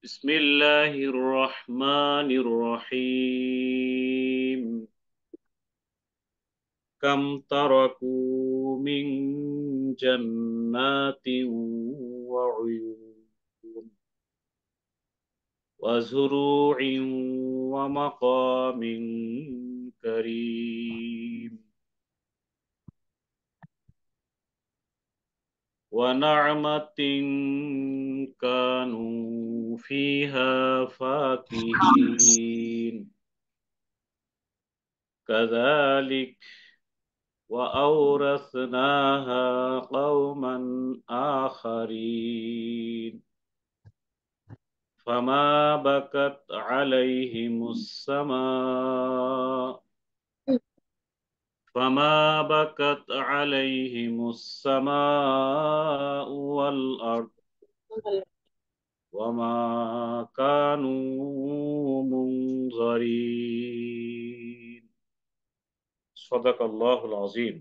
بسم الله الرحمن الرحيم. كم تركوا من جنات وعيون وزروع ومقام كريم ونعمة كانوا فيها فاكهين كذلك وأورثناها قوما آخرين فما بكت عليهم السماء فما بكت عليهم السماء والأرض وما كانوا منظرين. صدق الله العظيم.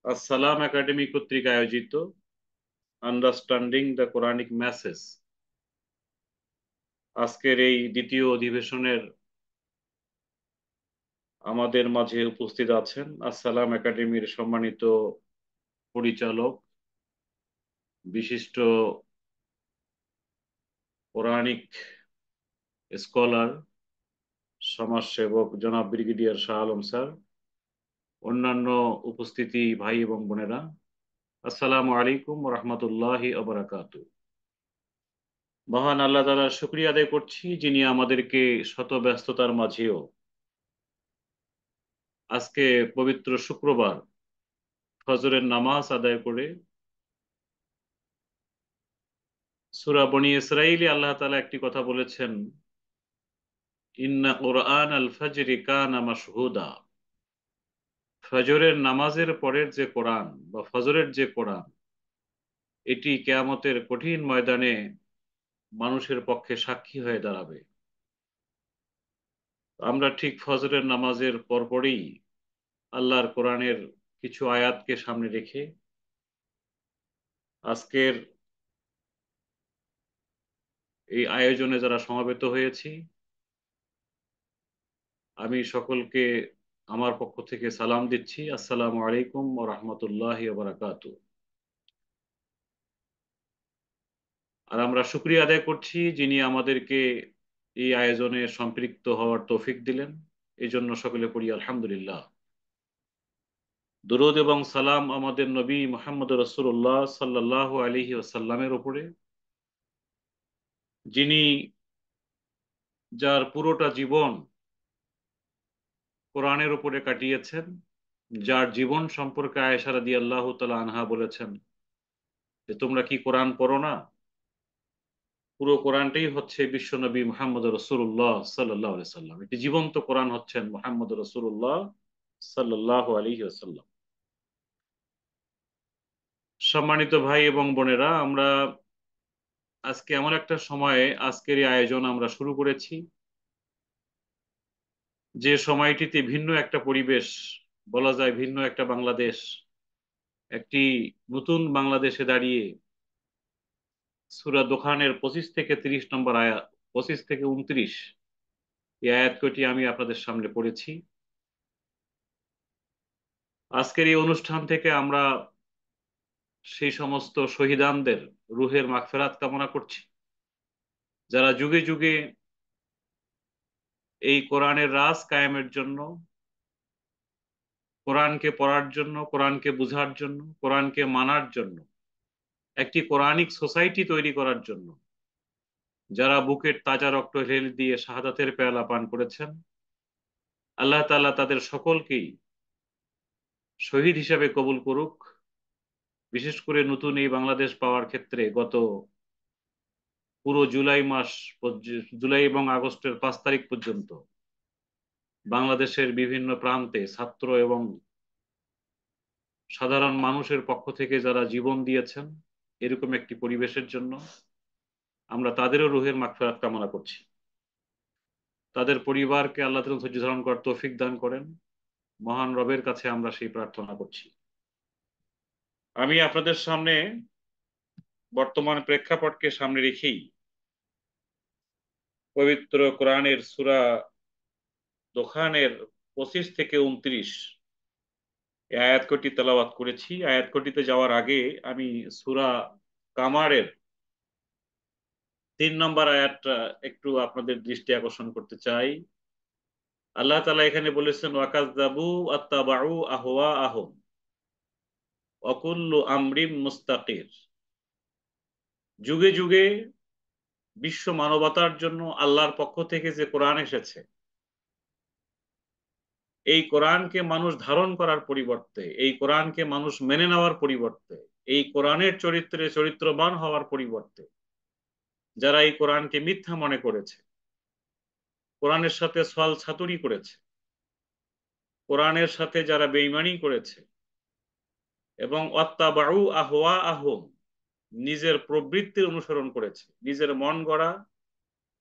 আসসালাম একাডেমি কর্তৃক আয়োজিত আন্ডারস্ট্যান্ডিং দ্য কোরআনিক মেসেজ আজকের এই দ্বিতীয় অধিবেশনের আমাদের মাঝে উপস্থিত আছেন আসসালাম একাডেমির সম্মানিত পরিচালক, বিশিষ্ট পৌরাণিক স্কলার, সমাজসেবক জনাব ব্রিগেডিয়ার শাহ আলম স্যার, অন্যান্য উপস্থিতি ভাই এবং বোনেরা, আসসালামু আলাইকুম ওয়া রাহমাতুল্লাহি ওয়া বারাকাতুহু। মহান আল্লাহ তাআলার শুকরিয়া আদায় করছি, যিনি আমাদেরকে শত ব্যস্ততার মাঝেও আজকে পবিত্র শুক্রবার ফজরের নামাজ আদায় করে সূরা বনী ইসরাঈলে আল্লাহ তাআলা একটি কথা বলেছেন, ইন্না কুরআন আল ফাজরি কানা মাশহুদা। ফজরের নামাজের পরের যে কোরআন বা ফজরের যে কোরআন, এটি কিয়ামতের কঠিন ময়দানে মানুষের পক্ষে সাক্ষী হয়ে দাঁড়াবে। আমরা ঠিক ফজরের নামাজের পরপরই আল্লাহর কোরআনের কিছু আয়াতকে সামনে রেখে আজকের এই আয়োজনে যারা সমবেত হয়েছি, আমি সকলকে আমার পক্ষ থেকে সালাম দিচ্ছি, আসসালামু আলাইকুম ওয়া রাহমাতুল্লাহি ওয়া বারাকাতুহু। আর আমরা শুকরিয়া আদায় করছি, যিনি আমাদেরকে এই আয়োজনে সম্পৃক্ত হওয়ার তৌফিক দিলেন। এই জন্য সকলে পড়ি আলহামদুলিল্লাহ। দুরূদ এবং সালাম আমাদের নবী মুহাম্মদ রাসূলুল্লাহ সাল্লাল্লাহু আলাইহি ওয়াসাল্লামের উপরে, যিনি যার পুরোটা জীবন কোরআনের উপরে কাটিয়েছেন, যার জীবন সম্পর্কে আয়েশা রাদিয়াল্লাহু তাআলা আনহা বলেছেন যে তোমরা কি কোরআন পড়ো না? পুরো কোরআনটাই হচ্ছে বিশ্বনবী মুহাম্মদ রাসূলুল্লাহ সাল্লাল্লাহু আলাইহি ওয়াসাল্লাম। এটি জীবন্ত কোরআন হচ্ছেন মুহাম্মদ রাসূলুল্লাহ সাল্লাল্লাহু আলাইহি ওয়াসাল্লাম। সম্মানিত ভাই এবং বোনেরা, আমরা আজকে এমন একটা সময়ে আজকের এই আয়োজন আমরা শুরু করেছি, যে সময়টিতে ভিন্ন একটা পরিবেশ, বলা যায় ভিন্ন একটা বাংলাদেশ, একটি নতুন বাংলাদেশে দাঁড়িয়ে সূরা দোখানের 25 থেকে 30 নম্বর আয়াত, 25 থেকে 29 এই আয়াত কয়টি আমি আপনাদের সামনে পড়েছি। আজকের এই অনুষ্ঠান থেকে আমরা সেই সমস্ত শহীদানদের রুহের মাগফিরাত কামনা করছি, যারা যুগে যুগে এই কোরআনের রাজ কায়েমের জন্য, কোরআনকে পড়ার জন্য, কোরআনকে বুঝার জন্য, কোরআনকে মানার জন্য, একটি কোরআনিক সোসাইটি তৈরি করার জন্য যারা বুকের তাজা রক্ত ঢেলে দিয়ে শাহাদাতের পেয়ালা পান করেছেন, আল্লাহ তাআলা তাদের সকলকেই শহীদ হিসাবে কবুল করুক। বিশেষ করে নতুন এই বাংলাদেশ পাওয়ার ক্ষেত্রে গত পুরো জুলাই মাস, জুলাই এবং আগস্টের 5 তারিখ পর্যন্ত বাংলাদেশের বিভিন্ন প্রান্তে ছাত্র এবং সাধারণ মানুষের পক্ষ থেকে যারা জীবন দিয়েছেন, এরকম একটি পরিবেশের জন্য আমরা তাদেরও রুহের মাগফিরাত কামনা করছি। তাদের পরিবারকে আল্লাহ তাআলা ধৈর্য ধারণ করার তৌফিক দান করেন, মহান রবের কাছে আমরা সেই প্রার্থনা করছি। আমি আপনাদের সামনে বর্তমান প্রেক্ষাপটকে সামনে রেখেই পবিত্র কোরআনের সূরা দোখানের 25 থেকে 29 এই আয়াত কটি তেলাওয়াত করেছি। আয়াত কটিতে যাওয়ার আগে আমি সূরা কামারের 3 নম্বর আয়াতটা একটু আপনাদের দৃষ্টি আকর্ষণ করতে চাই। আল্লাহ তাআলা এখানে বলেছেন, ওয়াকাযযাবু আত্তাবাউ আহওয়াআহুম ওয়া কুল্লু আমরিন মুস্তাকির। যুগে যুগে বিশ্ব মানবতার জন্য আল্লাহর পক্ষ থেকে যে কোরআন এসেছে, এই কোরআনকে মানুষ ধারণ করার পরিবর্তে, এই কোরআনকে মানুষ মেনে নেওয়ার পরিবর্তে, এই কোরআনের চরিত্রে চরিত্রবান হওয়ার পরিবর্তে যারা এই কোরআনকে মিথ্যা মনে করেছে, কোরআনের সাথে ছল ছাতুরি করেছে, কোরআনের সাথে যারা বেঈমানি করেছে এবং ওয়াত্তাবাউ আহওয়াআহুম নিজের প্রবৃত্তির অনুসরণ করেছে, নিজের মন গড়া,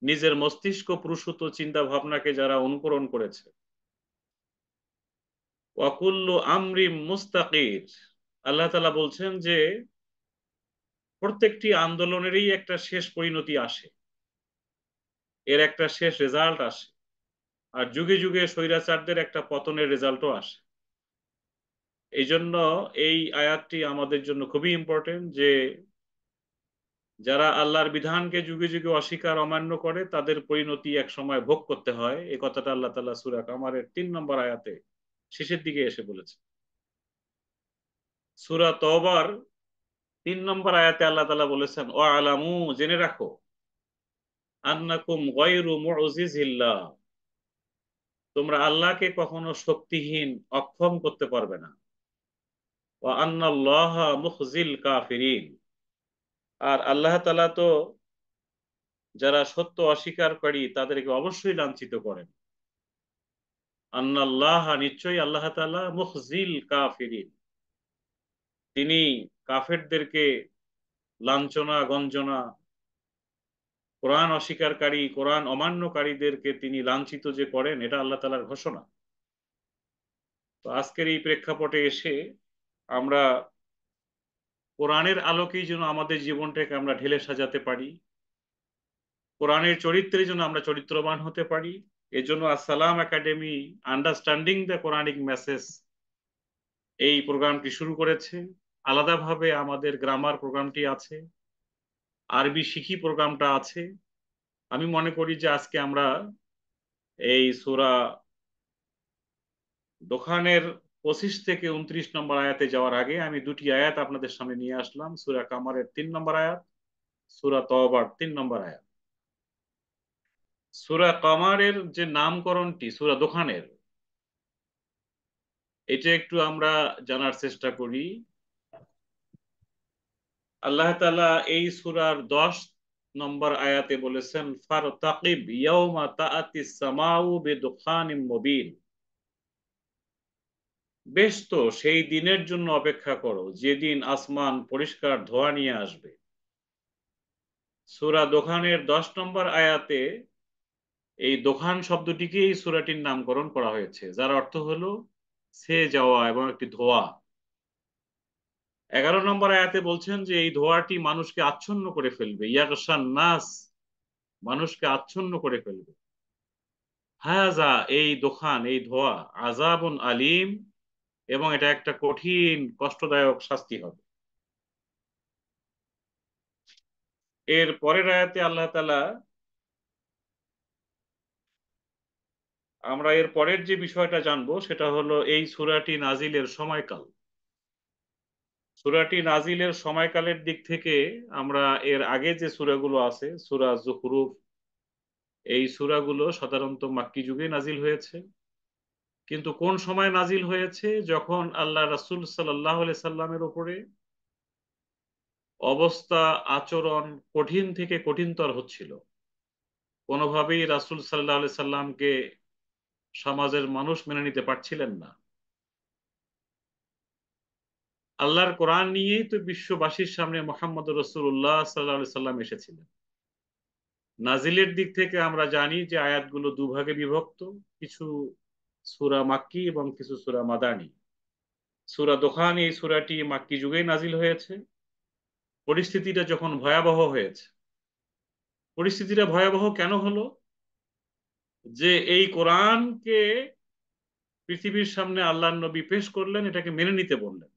নিজের মস্তিষ্ক প্রসূত চিন্তা ভাবনাকে যারা অনুকরণ করেছে, ওয়া কুল্লু আমরিন মুস্তাকির, আল্লাহ তাআলা বলছেন যে প্রত্যেকটি আন্দোলনেরই একটা শেষ পরিণতি আসে, এর একটা শেষ রেজাল্ট আসে। আর যুগে যুগে স্বৈরাচারদের একটা পতনের রেজাল্টও আসে। এই জন্য এই আয়াতটি আমাদের জন্য খুবই ইম্পর্টেন্ট যে যারা আল্লাহর বিধানকে যুগে যুগে অস্বীকার অমান্য করে তাদের পরিণতি এক সময় ভোগ করতে হয়। এই কথাটা আল্লাহ তাআলা সূরা কামারের 3 নম্বর আয়াতে শেষের দিকে এসে বলেছে। সূরা তওবার 3 নম্বর আয়াতে আল্লাহ তাআলা বলেছেন, ও আলামু, জেনে রাখো, আন্নাকুম গায়রু মুজিজিল্লাহ, তোমরা আল্লাহকে কখনো শক্তিহীন অক্ষম করতে পারবে না। ওয়া আন্নাল্লাহা মুখজিল কাফিরিন, আর আল্লাহ তাআলা তো যারা সত্য অস্বীকারী তাদেরকে অবশ্যই লাঞ্ছিত করেন। আন্নাল্লাহা, নিশ্চয়ই আল্লাহ তাআলা, মুখজিল কাফিরিন, তিনি কাফেরদেরকে লাঞ্ছনা গঞ্জনা, কোরআন অস্বীকারী কোরআন অমান্যকারীদেরকে তিনি লাঞ্ছিত যে করেন, এটা আল্লাহ তাআলার ঘোষণা। তো আজকের এই প্রেক্ষাপটে এসে আমরা কোরআনের আলোকেই যেন আমাদের জীবনটাকে আমরা ঢেলে সাজাতে পারি, কোরআনের চরিত্রে যেন আমরা চরিত্রবান হতে পারি, এজন্য আসসালাম academy understanding the Quranic message এই প্রোগ্রামটি শুরু করেছে। আলাদাভাবে আমাদের গ্রামার প্রোগ্রামটি আছে, আরবি শিখি প্রোগ্রামটা আছে। আমি মনে করি যে আজকে আমরা এই সূরা দোখানের 25 থেকে 29 নম্বর আয়াতে যাওয়ার আগে আমি দুটি আয়াত আপনাদের সামনে নিয়ে আসলাম। সূরা কামারের 3 নম্বর আয়াত, সূরা তওবার 3 নম্বর আয়াত। সূরা কামারের যে নামকরণটি সূরা দোখানের, এটা একটু আমরা জানার চেষ্টা করি। আল্লাহ তাআলা এই সূরার 10 নম্বর আয়াতে বলেছেন, ফারতাকিব ইয়াউমা তাআতিস সামাউ বিদুখানিম মুবিন, বেশ তো সেই দিনের জন্য অপেক্ষা করো যেদিন আসমান পরিষ্কার ধোঁয়া নিয়ে আসবে। সূরা দোখানের 10 নম্বর আয়াতে এই দোখান শব্দটিকে এই সূরাটির নামকরণ করা হয়েছে, যার অর্থ হলো ছেয়ে যাওয়া এবং একটি ধোঁয়া। 11 নম্বর আয়াতে বলছেন যে এই ধোঁয়াটি মানুষকে আচ্ছন্ন করে ফেলবে, ইয়াগশান নাস, মানুষকে আচ্ছন্ন করে ফেলবে। হাজা, এই দোখান, এই ধোঁয়া, আযাবুন আলিম, এবং এটা একটা কঠিন কষ্টদায়ক শাস্তি হবে। এর পরের আয়াতে আল্লাহ তাআলা, আমরা এর পরের যে বিষয়টা জানবো সেটা হলো এই সূরাটি নাজিলের সময়কাল। সূরাটি নাজিলের সময়কালের দিক থেকে আমরা এর আগে যে সূরাগুলো আছে, সূরা যুখরুফ, এই সূরাগুলো সাধারণত মাক্কি যুগে নাজিল হয়েছে। কিন্তু কোন সময় নাজিল হয়েছে? যখন আল্লাহ রাসূল সাল্লাল্লাহু আলাইহি সাল্লামের উপরে অবস্থা আচরণ কঠিন থেকে কঠিনতর হচ্ছিল। কোনোভাবেই রাসূল সাল্লাল্লাহু আলাইহি সাল্লামকে সমাজের মানুষ মেনে নিতে পারছিলেন না। আল্লাহর কোরআন নিয়েই তো বিশ্ববাসীর সামনে মুহাম্মদুর রাসূলুল্লাহ সাল্লাল্লাহু আলাইহি সাল্লাম এসেছিলেন। নাজিলের দিক থেকে আমরা জানি যে আয়াতগুলো দুভাগে বিভক্ত, কিছু সূরা মাক্কি এবং কিছু সূরা মাদানী। সূরা দোখান, এই সূরাটি মাক্কি যুগেই নাজিল হয়েছে। পরিস্থিতিটা যখন ভয়াবহ হয়েছে, পরিস্থিতিটা ভয়াবহ কেন হলো? যে এই কোরআনকে পৃথিবীর সামনে আল্লাহর নবী পেশ করলেন, এটাকে মেনে নিতে বললেন,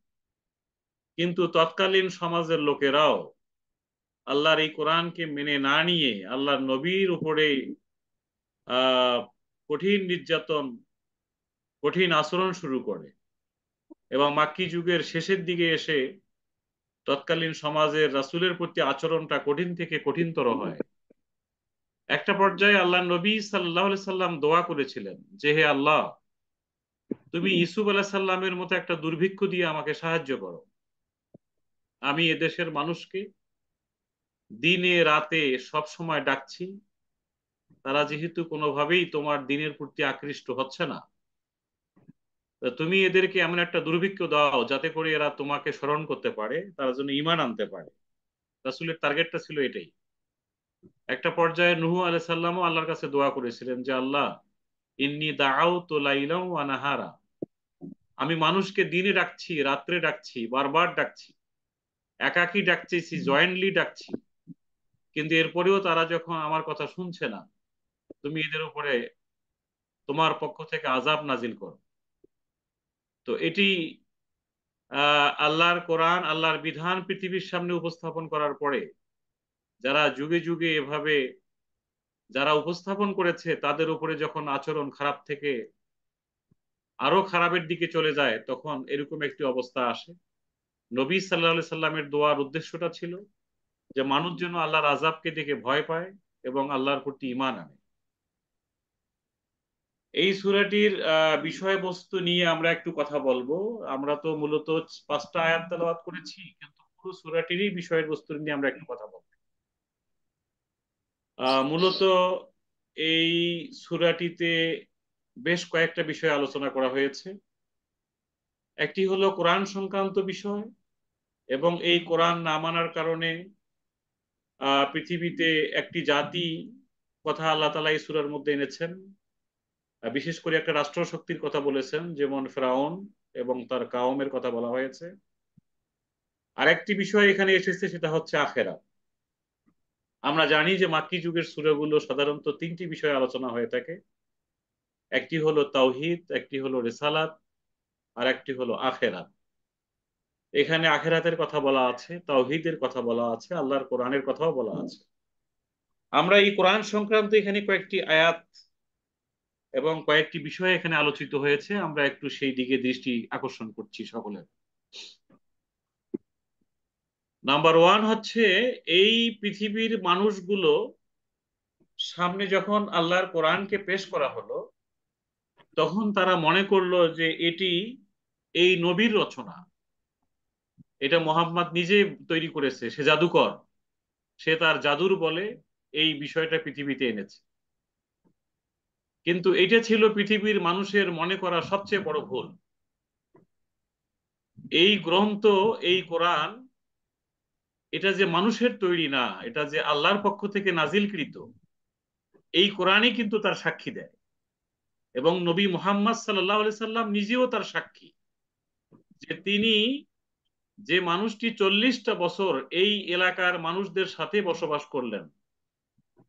কিন্তু তৎকালীন সমাজের লোকেরাও আল্লাহর এই কোরআনকে মেনে না নিয়ে আল্লাহর নবীর উপরে আহ কঠিন নির্যাতন, কঠিন আচরণ শুরু করে। এবং মাক্কি যুগের শেষের দিকে এসে তৎকালীন সমাজের রাসূলের প্রতি আচরণটা কঠিন থেকে কঠিনতর হয়। একটা পর্যায়ে আল্লাহ নবী সাল্লাল্লাহু আলাইহি সাল্লাম দোয়া করেছিলেন যে, হে আল্লাহ, তুমি ইউসুফ আলাইহিস সালামের মতো একটা দুর্ভিক্ষ দিয়ে আমাকে সাহায্য করো। আমি এদেশের মানুষকে দিনে রাতে সব সময় ডাকছি, তারা যেহেতু কোনোভাবেই তোমার দিনের প্রতি আকৃষ্ট হচ্ছে না, তা তুমি এদেরকে এমন একটা দুর্ভিক্ষ দাও যাতে করে এরা তোমাকে স্মরণ করতে পারে, তারা যেন ঈমান আনতে পারে। রাসূলের টার্গেটটা ছিল এটাই। একটা পর্যায়ে নূহ আলাইহিস সালামও আল্লাহর কাছে দোয়া করেছিলেন যে, আল্লাহ, ইন্নী দাআউতু লাইলাও ওয়া নাহারা, আমি মানুষকে দিনে ডাকছি, রাত্রে ডাকছি, বারবার ডাকছি, একাকী ডাকছি, জয়েন্টলি ডাকছি, কিন্তু এরপরেও তারা যখন আমার কথা শুনছে না, তুমি এদের উপরে তোমার পক্ষ থেকে আযাব নাজিল করো। তো এটি আল্লাহর কোরআন, আল্লাহর বিধান পৃথিবীর সামনে উপস্থাপন করার পরে যারা যুগে যুগে এভাবে যারা উপস্থাপন করেছে, তাদের উপরে যখন আচরণ খারাপ থেকে আরো খারাপের দিকে চলে যায়, তখন এরকম একটি অবস্থা আসে। নবী সাল্লাল্লাহু আলাইহি সাল্লামের দোয়ার উদ্দেশ্যটা ছিল যে মানুষ যেন আল্লাহর আযাবকে দেখে ভয় পায় এবং আল্লাহর প্রতি ঈমান আনে। এই সূরাটির বিষয়বস্তু নিয়ে আমরা একটু কথা বলবো। আমরা তো মূলত 5টা আয়াত তেলাওয়াত করেছি, কিন্তু পুরো সূরাটিরই বিষয়বস্তু নিয়ে আমরা একটু কথা বলবো। মূলত এই সূরাটিতে বেশ কয়েকটা বিষয় আলোচনা করা হয়েছে। একটি হলো কোরআন সংক্রান্ত বিষয়, এবং এই কোরআন না মানার কারণে পৃথিবীতে একটি জাতি কথা আল্লাহ তাআলা এই সূরার মধ্যে এনেছেন। বিশেষ করে একটা রাষ্ট্র শক্তির কথা বলেছেন, যেমন ফেরাউন এবং তার কাওমের কথা বলা হয়েছে। আরেকটি বিষয় এখানে এসেছে, সেটা হচ্ছে আখেরাত। আমরা জানি যে মাক্কি যুগের সূরাগুলো সাধারণত তিনটি বিষয়ে আলোচনা হয়ে থাকে। একটি হলো তাওহীদ, একটি হলো রিসালাত, আর একটি হলো আখেরাত। এখানে আখেরাতের কথা বলা আছে, তাওহীদের কথা বলা আছে, আল্লাহর কোরআনের কথাও বলা আছে। আমরা এই কোরআন সংক্রান্ত এখানে কয়েকটি আয়াত এবং কয়েকটি বিষয় এখানে আলোচিত হয়েছে, আমরা একটু সেই দিকে দৃষ্টি আকর্ষণ করছি সকলের। নাম্বার ওয়ান হচ্ছে, এই পৃথিবীর মানুষগুলো সামনে যখন আল্লাহর কোরআনকে পেশ করা হলো, তখন তারা মনে করলো যে এটি এই নবীর রচনা, এটা মোহাম্মদ নিজে তৈরি করেছে, সে জাদুকর, সে তার জাদুর বলে এই বিষয়টা পৃথিবীতে এনেছে। কিন্তু এটা ছিল পৃথিবীর মানুষের মনে করা সবচেয়ে বড় ভুল। এই গ্রন্থ, এই কোরআন, এটা যে মানুষের তৈরি না, এটা যে আল্লাহর পক্ষ থেকে নাজিলকৃত, এই কোরআনই কিন্তু তার সাক্ষী দেয়। এবং নবী মুহাম্মদ সাল্লাল্লাহু আলাইহি সাল্লাম নিজেও তার সাক্ষী যে তিনি, যে মানুষটি 40টা বছর এই এলাকার মানুষদের সাথে বসবাস করলেন,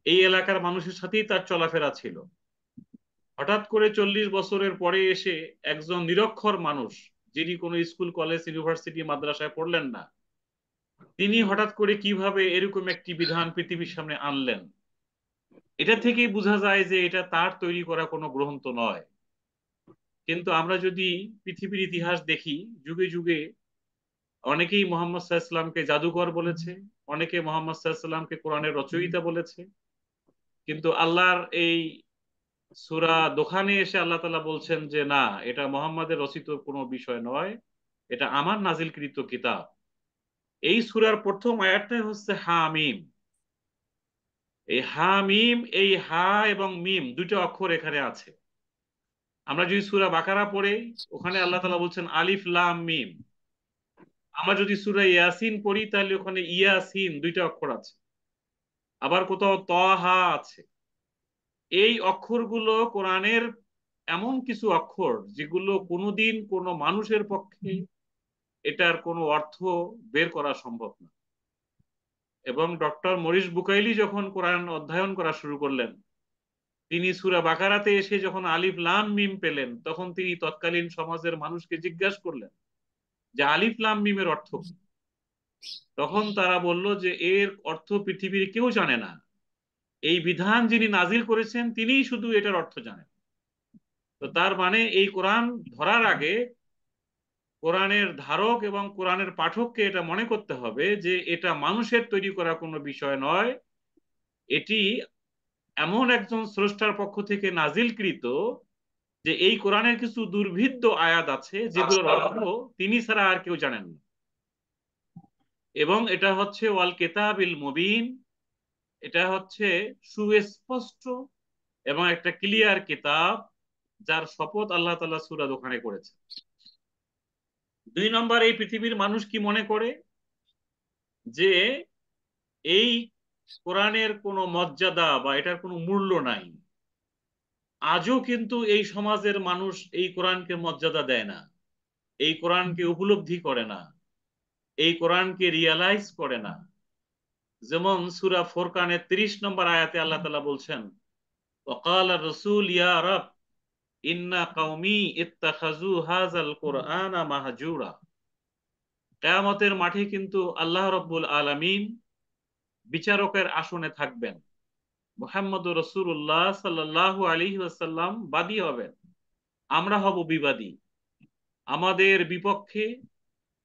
এই এলাকার মানুষের সাথেই তার চলাফেরা ছিল, হঠাৎ করে 40 বছরের পরে এসে একজন নিরক্ষর মানুষ, যিনি কোনো স্কুল, কলেজ, ইউনিভার্সিটি, মাদ্রাসায় পড়লেন না, তিনি হঠাৎ করে কিভাবে এরকম একটি বিধান পৃথিবীর সামনে আনলেন, এটা থেকেই বোঝা যায় যে এটা তার তৈরি করা কোনো গ্রন্থ নয়। কিন্তু আমরা যদি পৃথিবীর ইতিহাস দেখি, যুগে যুগে অনেকেই মোহাম্মদ সাল্লাল্লাহু আলাইহি সাল্লামকে জাদুকর বলেছে, অনেকে মোহাম্মদ সাল্লাল্লাহু আলাইহি সাল্লামকে কোরআনের রচয়িতা বলেছে। কিন্তু আল্লাহর এই সূরা দোখানে এসে আল্লাহ তাআলা বলছেন যে না, এটা মোহাম্মদের রচিত কোনো বিষয় নয়, এটা আমার নাজিলকৃত কিতাব। এই সূরার প্রথম আয়াতটাই হচ্ছে হামিম। এই হামিম, এই হা এবং মিম দুটো অক্ষর এখানে আছে। আমরা যদি সূরা বাকারা পড়ি, ওখানে আল্লাহ তাআলা বলছেন আলিফ লাম মিম। আমরা যদি সূরা ইয়াসিন পড়ি, তাহলে ওখানে ইয়াসিন দুইটা অক্ষর আছে। আবার কোথাও তহা আছে। এই অক্ষরগুলো কোরআনের এমন কিছু অক্ষর যেগুলো কোনোদিন কোনো মানুষের পক্ষে এটার কোনো অর্থ বের করা সম্ভব না। এবং ডক্টর মরিস বুকাইলি যখন কোরআন অধ্যয়ন করা শুরু করলেন, তিনি সূরা বাকারাতে এসে যখন আলিফ লাম মিম পেলেন, তখন তিনি তৎকালীন সমাজের মানুষকে জিজ্ঞাসা করলেন যে আলিফ লাম মিমের অর্থ কি। তখন তারা বলল যে এর অর্থ পৃথিবীর কেউ জানে না, এই বিধান যিনি নাজিল করেছেন তিনিই শুধু এটার অর্থ জানেন। তো তার মানে এই কোরআন ধরার আগে কোরআনের ধারক এবং কোরআনের পাঠককে এটা মনে করতে হবে যে এটা মানুষের তৈরি করা কোনো বিষয় নয়, এটি এমন একজন স্রষ্টার পক্ষ থেকে নাজিলকৃত, যে এই কোরআনের কিছু দুর্ভিদ্য আয়াত আছে যেগুলোর অর্থ তিনি ছাড়া আর কেউ জানেন না। এবং এটা হচ্ছে ওয়াল কিতাবিল মুবিন, এটা হচ্ছে সুস্পষ্ট এবং একটা ক্লিয়ার কিতাব, যার শপথ আল্লাহ তাআলা সূরা দোকানে করেছে। 2 নম্বর, এই পৃথিবীর মানুষ কি মনে করে যে এই কোরআনের কোনো মর্যাদা বা এটার কোনো মূল্য নাই। আজও কিন্তু এই সমাজের মানুষ এই কোরআনকে মর্যাদা দেয় না, এই কোরআনকে উপলব্ধি করে না, এই কোরআনকে রিয়ালাইজ করে না। যেমন সূরা ফুরকানের 30 নম্বর আয়াতে আল্লাহ তাআলা বলছেন, ওয়াকাল রাসূল ইয়া রাব ইন্না কওমি ইত্তাখাযু হাযাল কুরআনা মাহজুরা। কিয়ামতের মাঠে কিন্তু আল্লাহ রাব্বুল আলামিন বিচারকের আসনে থাকবেন, মুহাম্মদুর রাসূলুল্লাহ সাল্লাল্লাহু আলাইহি ওয়াসাল্লাম বাদী হবেন, আমরা হব বিবাদী। আমাদের বিপক্ষে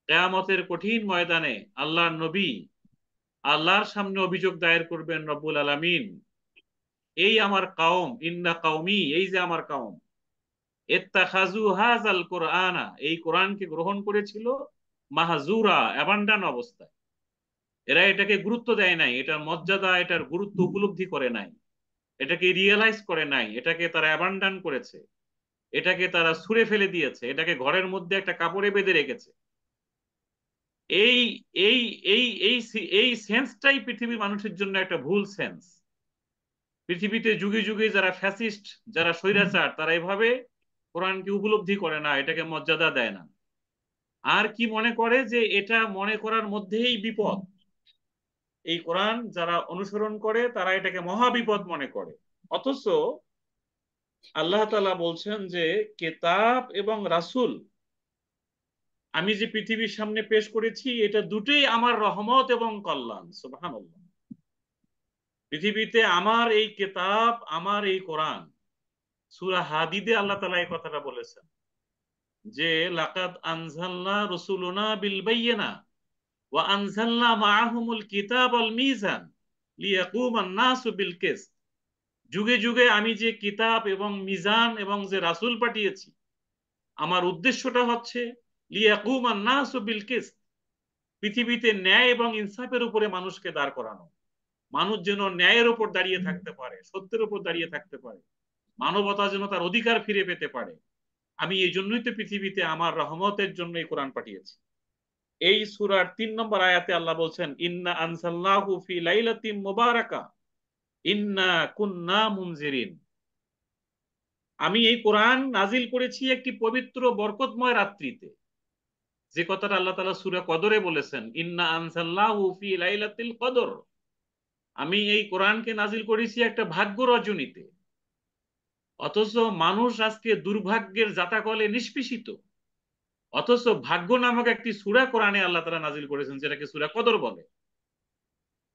কিয়ামতের কঠিন ময়দানে আল্লাহর নবী আল্লাহর সামনে অভিযোগ দায়ের করবেন রব্বুল আলামিন, এই আমার কওম, ইন্না কওমি, এই যে আমার কওম, ইত্তাখাযু হাযাল কুরআনা, এই কোরআনকে গ্রহণ করেছিল মাহজুরা, অ্যাবান্ডন অবস্থায়। এরা এটাকে গুরুত্ব দেয় নাই, এটার মর্যাদা এটার গুরুত্ব উপলব্ধি করে নাই, এটাকে রিয়েলাইজ করে নাই, এটাকে তারা অ্যাবান্ডন করেছে, এটাকে তারা ছুঁড়ে ফেলে দিয়েছে, এটাকে ঘরের মধ্যে একটা কাপড়ে বেঁধে রেখেছে। এই এই এই এই এই সেন্সটাই পৃথিবীর মানুষের জন্য একটা ভুল সেন্স। পৃথিবীতে যুগে যুগে যারা ফ্যাসিস্ট, যারা স্বৈরাচার, তারা এভাবে কোরআনকে উপলব্ধি করে না, এটাকে মর্যাদা দেয় না। আর কি মনে করে যে এটা মনে করার মধ্যেই বিপদ। এই কোরআন যারা অনুসরণ করে তারা এটাকে মহা বিপদ মনে করে। অথচ আল্লাহ তাআলা বলছেন যে কিতাব এবং রাসূল আমি যে পৃথিবীর সামনে পেশ করেছি, এটা দুটোই আমার রহমত এবং কল্যাণ। সুবহানাল্লাহ। পৃথিবীতে আমার এই কিতাব, আমার এই কোরআন, সূরা হাদীদে আল্লাহ তাআলা এই কথাটা বলেছেন যে লাকাদ আনজালনা রুসুলুনা বিল বায়িনা ওয়া আনজালনা মাআহুমুল কিতাব ওয়াল মিজান লিয়াকুমান নাসু বিল কিসত। যুগে যুগে আমি যে কিতাব এবং মিজান এবং যে রাসূল পাঠিয়েছি, আমার উদ্দেশ্যটা হচ্ছে লিয়াকুমান নাসু বিল কিসত, পৃথিবীতে ন্যায় এবং ইনসাফের উপরে মানুষকে দাঁড় করানো। মানুষ যেন ন্যায়ের উপর দাঁড়িয়ে থাকতে পারে, সত্যের উপর দাঁড়িয়ে থাকতে পারে, মানবতা যেন তার অধিকার ফিরে পেতে পারে। আমি এই জন্যই তো পৃথিবীতে আমার রহমতের জন্য এই কোরআন পাঠিয়েছি। এই সূরার 3 নম্বর আয়াতে আল্লাহ বলছেন, ইন্না আনজালনাহু ফি লাইলাতিন মুবারাকা ইন্না কুন্না মুনজিরিন। আমি এই কোরআন নাজিল করেছি একটি পবিত্র বরকতময় রাত্রিতে। যে কথাটা আল্লাহ তাআলা সূরা কদরে বলেছেন, ইন্না আনজালনাহু ফি লাইলাতিল কদর, আমি এই কোরআনকে নাজিল করেছি একটা ভাগ্য রজনীতে। অথচ মানুষ আজকে দুর্ভাগ্যের জাতাকলে নিষ্পেষিত। অথচ ভাগ্য নামক একটি সূরা কোরআনে আল্লাহ তাআলা নাজিল করেছেন, যেটাকে সূরা কদর বলে।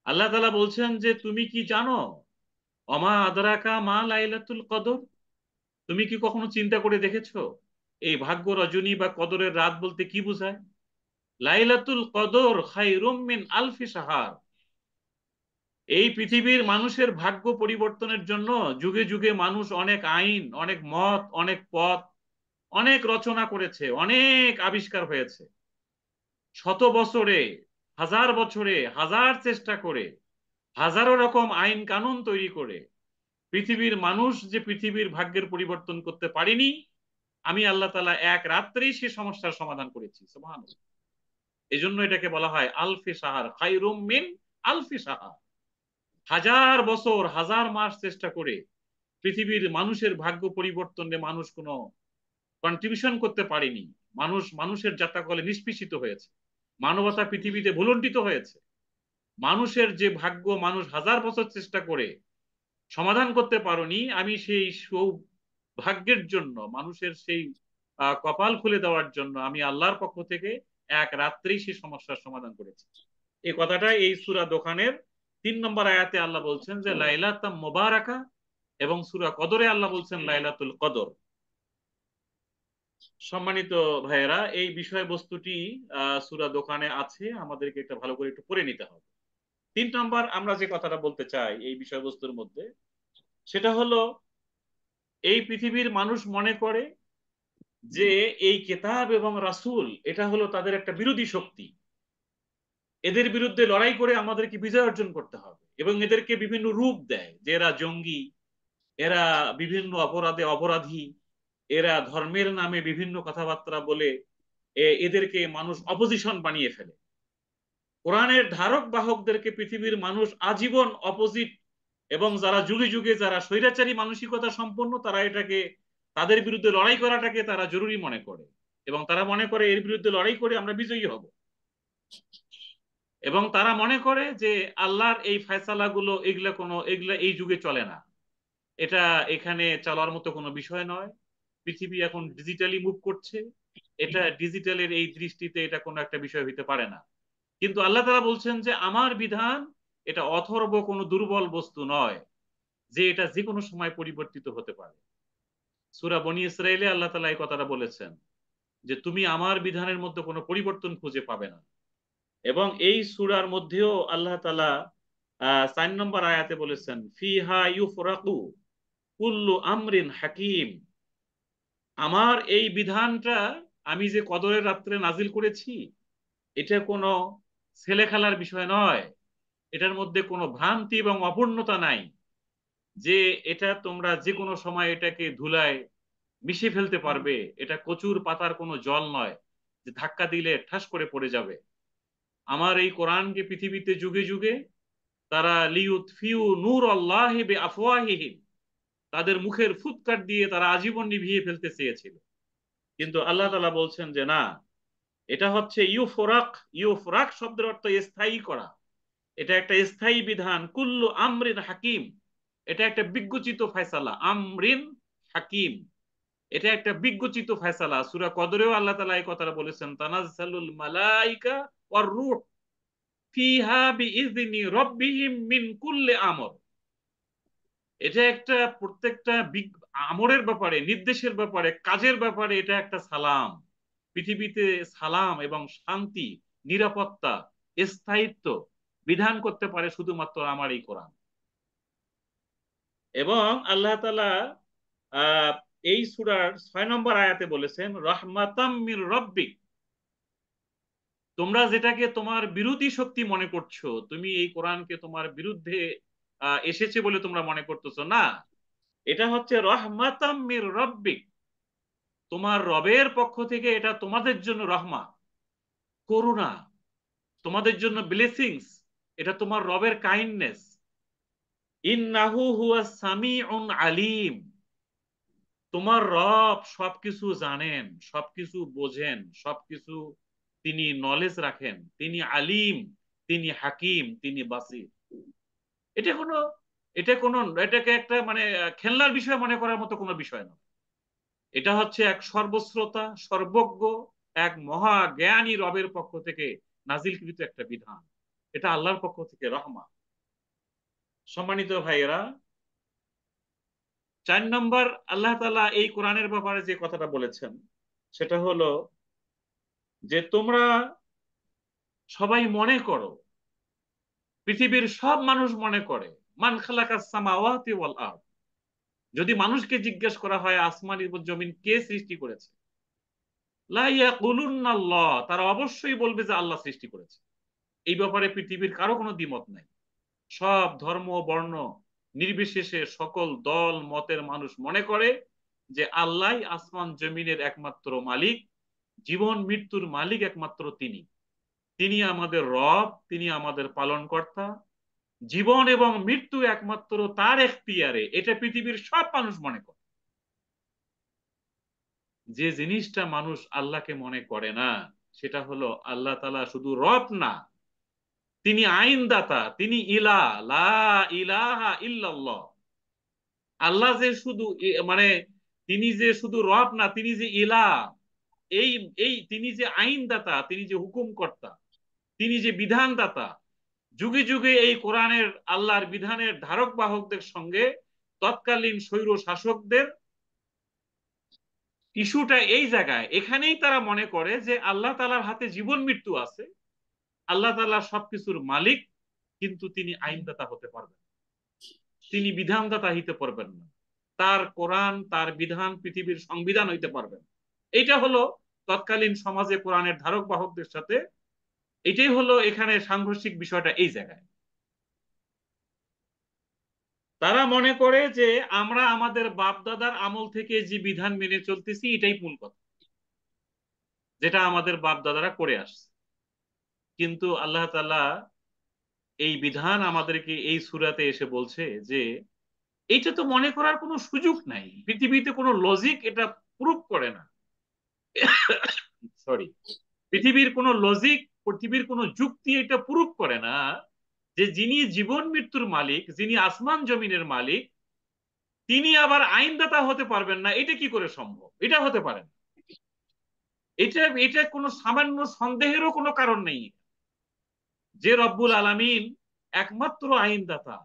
আল্লাহ তাআলা বলছেন যে তুমি কি জানো, অমা আদরাকা মা লাইলাতুল কদর, তুমি কি কখনো চিন্তা করে দেখেছো এই ভাগ্য রজনী বা কদরের রাত বলতে কি বোঝায়? লাইলাতুল কদর খায়রুম মিন আলফি শাহর। এই পৃথিবীর মানুষের ভাগ্য পরিবর্তনের জন্য যুগে যুগে মানুষ অনেক আইন, অনেক মত, অনেক পথ, অনেক রচনা করেছে, অনেক আবিষ্কার হয়েছে। শত বছরে, হাজার বছরে, হাজার চেষ্টা করে, হাজারো রকম আইন কানুন তৈরি করে পৃথিবীর মানুষ যে পৃথিবীর ভাগ্যের পরিবর্তন করতে পারেনি, আমি আল্লাহ তাআলা এক রাত্রেই সে সমস্যার সমাধান করেছি। সুবহানাল্লাহ। এই জন্য এটাকে বলা হয় আলফি সাহার, খায়রুম মিন আলফি সাহার। হাজার বছর, হাজার মাস চেষ্টা করে পৃথিবীর মানুষের ভাগ্য পরিবর্তনে মানুষ কোনো কন্ট্রিবিউশন করতে পারেনি। মানুষ মানুষের যাত্রাকলে নিষ্পেষিত হয়েছে, মানবতা পৃথিবীতে ভুলণ্ঠিত হয়েছে। মানুষের যে ভাগ্য মানুষ হাজার বছর চেষ্টা করে সমাধান করতে পারোনি, আমি সেই সৌভাগ্যের জন্য, মানুষের সেই কপাল খুলে দেওয়ার জন্য আমি আল্লাহর পক্ষ থেকে এক রাত্রেই সেই সমস্যার সমাধান করেছি। এই কথাটা এই সূরা দোকানের 3 নম্বর আয়াতে আল্লাহ বলছেন যে লাইলাতুম মুবারাকা, এবং সূরা কদরে আল্লাহ বলছেন লাইলাতুল কদর। সম্মানিত ভাইয়েরা, এই বিষয়বস্তুটি সূরা দোকানে আছে, আমাদেরকে এটা ভালো করে একটু পড়ে নিতে হবে। 3 নম্বর আমরা যে কথাটা বলতে চাই এই বিষয়বস্তুর মধ্যে, সেটা হলো এই পৃথিবীর মানুষ মনে করে যে এই কেতাব এবং রাসূল এটা হলো তাদের একটা বিরোধী শক্তি, এদের বিরুদ্ধে লড়াই করে আমাদেরকে বিজয় অর্জন করতে হবে, এবং এদেরকে বিভিন্ন রূপ দেয় যে এরা জঙ্গি, এরা বিভিন্ন অপরাধে অপরাধী, এরা ধর্মের নামে বিভিন্ন কথাবার্তা বলে এদেরকে মানুষ অপোজিশন বানিয়ে ফেলে। কোরআনের ধারক বাহকদেরকে পৃথিবীর মানুষ আজীবন অপোজিট, এবং যারা যুগে যুগে যারা স্বৈরাচারী মানসিকতা সম্পন্ন তারা এটাকে, তাদের বিরুদ্ধে লড়াই করাটাকে তারা জরুরি মনে করে, এবং তারা মনে করে এর বিরুদ্ধে লড়াই করে আমরা বিজয়ী হব, এবং তারা মনে করে যে আল্লাহর এই ফয়সালাগুলো এগুলা এই যুগে চলে না, এটা এখানে চলার মতো কোনো বিষয় নয়। পৃথিবী এখন ডিজিটালি মুভ করছে, এটা ডিজিটালের এই দৃষ্টিতে এটা কোনো একটা বিষয় হইতে পারে না। কিন্তু আল্লাহ তাআলা বলছেন যে আমার বিধান এটা অথর্ব কোনো দুর্বল বস্তু নয়, যে এটা যে কোনো সময় পরিবর্তিত হতে পারে। সূরা বনী ইসরাইলে আল্লাহ তাআলা এই কথাটা বলেছেন যে তুমি আমার বিধানের মধ্যে কোনো পরিবর্তন খুঁজে পাবে না। এবং এই সূরার মধ্যেও আল্লাহ তাআলা 4 নম্বর আয়াতে বলেছেন ফিহা ইউফরাকু কুল্লু আমরিন হাকিম, আমার এই বিধানটা আমি যে কদরের রাত্রে নাজিল করেছি এটা কোনো ছেলে খেলার বিষয় নয়, এটার মধ্যে কোনো ভ্রান্তি এবং অপূর্ণতা নাই, যে এটা তোমরা যে কোনো সময় এটাকে ধুলায় মিশে ফেলতে পারবে, এটা কচুর পাতার কোনো জল নয় যে ধাক্কা দিলে ঠাস করে পড়ে যাবে। আমার এই কোরআনকে পৃথিবীতে যুগে যুগে তারা লিউতফিউ নূর আল্লাহ বে আফওয়াহিহিম, তাদের মুখের ফুৎকার দিয়ে তারা আজীবন নিভিয়ে ফেলতে চেয়েছিল, কিন্তু আল্লাহ তাআলা বলছেন যে না, এটা হচ্ছে ইউফরাক। ইউফরাক শব্দের অর্থ স্থায়ী করা, এটা একটা স্থায়ী বিধান। কুল্লু আমরিন হাকিম, এটা একটা বিজ্ঞচিত ফয়সালা। আমরিন হাকিম, এটা একটা বিজ্ঞচিত ফয়সালা। সূরা কদরেও আল্লাহ তাআলা এই কথাটা বলেছেন তানাজ্জালুল মালাইকা ওয়ার রূহ ফিহা বিইজনি রাব্বিহিম মিন কুল্লি আমর। এটা একটা প্রত্যেকটা আমরের ব্যাপারে, নির্দেশের ব্যাপারে, কাজের ব্যাপারে এটা একটা সালাম। পৃথিবীতে সালাম এবং শান্তি, নিরাপত্তা, স্থায়িত্ব বিধান করতে পারে শুধুমাত্র আমার এই কোরআন। এবং আল্লাহ তাআলা আহ, এই সূরার 6 নম্বর আয়াতে বলেছেন রহমাতাম মির রব্বিক, তোমরা যেটাকে তোমার বিরোধী শক্তি মনে করছো, তুমি এই কোরআনকে তোমার বিরুদ্ধে এসেছে বলে তোমরা মনে করতেছো না, এটা হচ্ছে রহমাতাম মির রব্বিক, তোমার রবের পক্ষ থেকে এটা তোমাদের জন্য রহমা, করুণা, তোমাদের জন্য ব্লেসিংস, এটা তোমার রবের কাইন্ডনেস। ইন্নাহু হুয়াস সামিউন আলিম, তোমার রব সবকিছু জানেন, সবকিছু বোঝেন, সবকিছু তিনি নলেজ রাখেন, তিনি আলিম, তিনি হাকিম, তিনি বাসির। এটা কোনো এটা কোনো এটাকে একটা মানে খেলনার বিষয় মনে করার মতো কোনো বিষয় নয়। এটা হচ্ছে এক সর্বশ্রোতা সর্বজ্ঞ এক মহা জ্ঞানী রবের পক্ষ থেকে নাজিলকৃত একটা বিধান, এটা আল্লাহর পক্ষ থেকে রহমা। সম্মানিত ভাইয়েরা, 4 নম্বর আল্লাহ তাআলা এই কোরআনের ব্যাপারে যে কথাটা বলেছেন সেটা হলো যে তোমরা সবাই মনে করো, পৃথিবীর সব মানুষ মনে করে মান খালাকাস সামাওয়াতি ওয়াল আরদ, যদি মানুষকে জিজ্ঞেস করা হয় আসমান এবং জমিন কে সৃষ্টি করেছে, লা ইয়াকুলুনাল্লাহ, তারা অবশ্যই বলবে যে আল্লাহ সৃষ্টি করেছে। এই ব্যাপারে পৃথিবীর কারো কোনো দ্বিমত নাই। সব ধর্ম বর্ণ নির্বিশেষে সকল দল মতের মানুষ মনে করে যে আল্লাহ আসমান জমিনের একমাত্র মালিক, জীবন মৃত্যুর মালিক একমাত্র তিনি। তিনি আমাদের রব, তিনি আমাদের পালনকর্তা। জীবন এবং মৃত্যু একমাত্র তার এখতিয়ারে, এটা পৃথিবীর সব মানুষ মনে করে। যে জিনিসটা মানুষ আল্লাহকে মনে করে না সেটা হলো আল্লাহ তাআলা শুধু রব না, তিনি আইনদাতা, তিনি ইলাহ, লা ইলাহা ইল্লাল্লাহ। আল্লাহ যে শুধু মানে তিনি যে শুধু রব না, তিনি যে ইলাহ। এই এই তিনি যে আইনদাতা, তিনি যে হুকুমকর্তা, তিনি যে বিধানদাতা। যুগে যুগে এই কোরআনের আল্লাহর বিধানের ধারক বাহকদের সঙ্গে তৎকালীন স্বৈর শাসকদের ইস্যুটা এই জায়গায়, এখানেই তারা মনে করে যে আল্লাহ তাআলার হাতে জীবন মৃত্যু আছে, আল্লাহ তাআলা সবকিছুর মালিক, কিন্তু তিনি আইনদাতা হতে পারবেন, তিনি বিধানদাতা হইতে পারবেন না। তার কোরআন, তার বিধান পৃথিবীর সংবিধান হইতে পারবেন। এটা হলো তৎকালীন সমাজে কোরআনের ধারক বাহকদের সাথে, এটাই হলো এখানে সাংঘর্ষিক বিষয়টা এই জায়গায়। তারা মনে করে যে আমরা আমাদের বাপ দাদার আমল থেকে যে বিধান মেনে চলতেছি এটাই মূল কথা, যেটা আমাদের বাপ দাদারা করে আসছে। কিন্তু আল্লাহ তাআলা এই বিধান আমাদেরকে এই সূরাতে এসে বলছে যে এইটা তো মনে করার কোনো সুযোগ নাই, পৃথিবীতে কোনো লজিক এটা প্রুভ করে না। সরি, পৃথিবীর কোনো লজিক, পৃথিবীর কোনো যুক্তি এটা প্রুভ করে না যে যিনি জীবন মৃত্যুর মালিক, যিনি আসমান জমিনের মালিক, তিনি আবার আইনদাতা হতে পারবেন না। এটা কি করে সম্ভব? এটা হতে পারে না। এটা এটা কোনো সামান্য সন্দেহেরও কোনো কারণ নেই যে রব্বুল আলামিন একমাত্র আইনদাতা,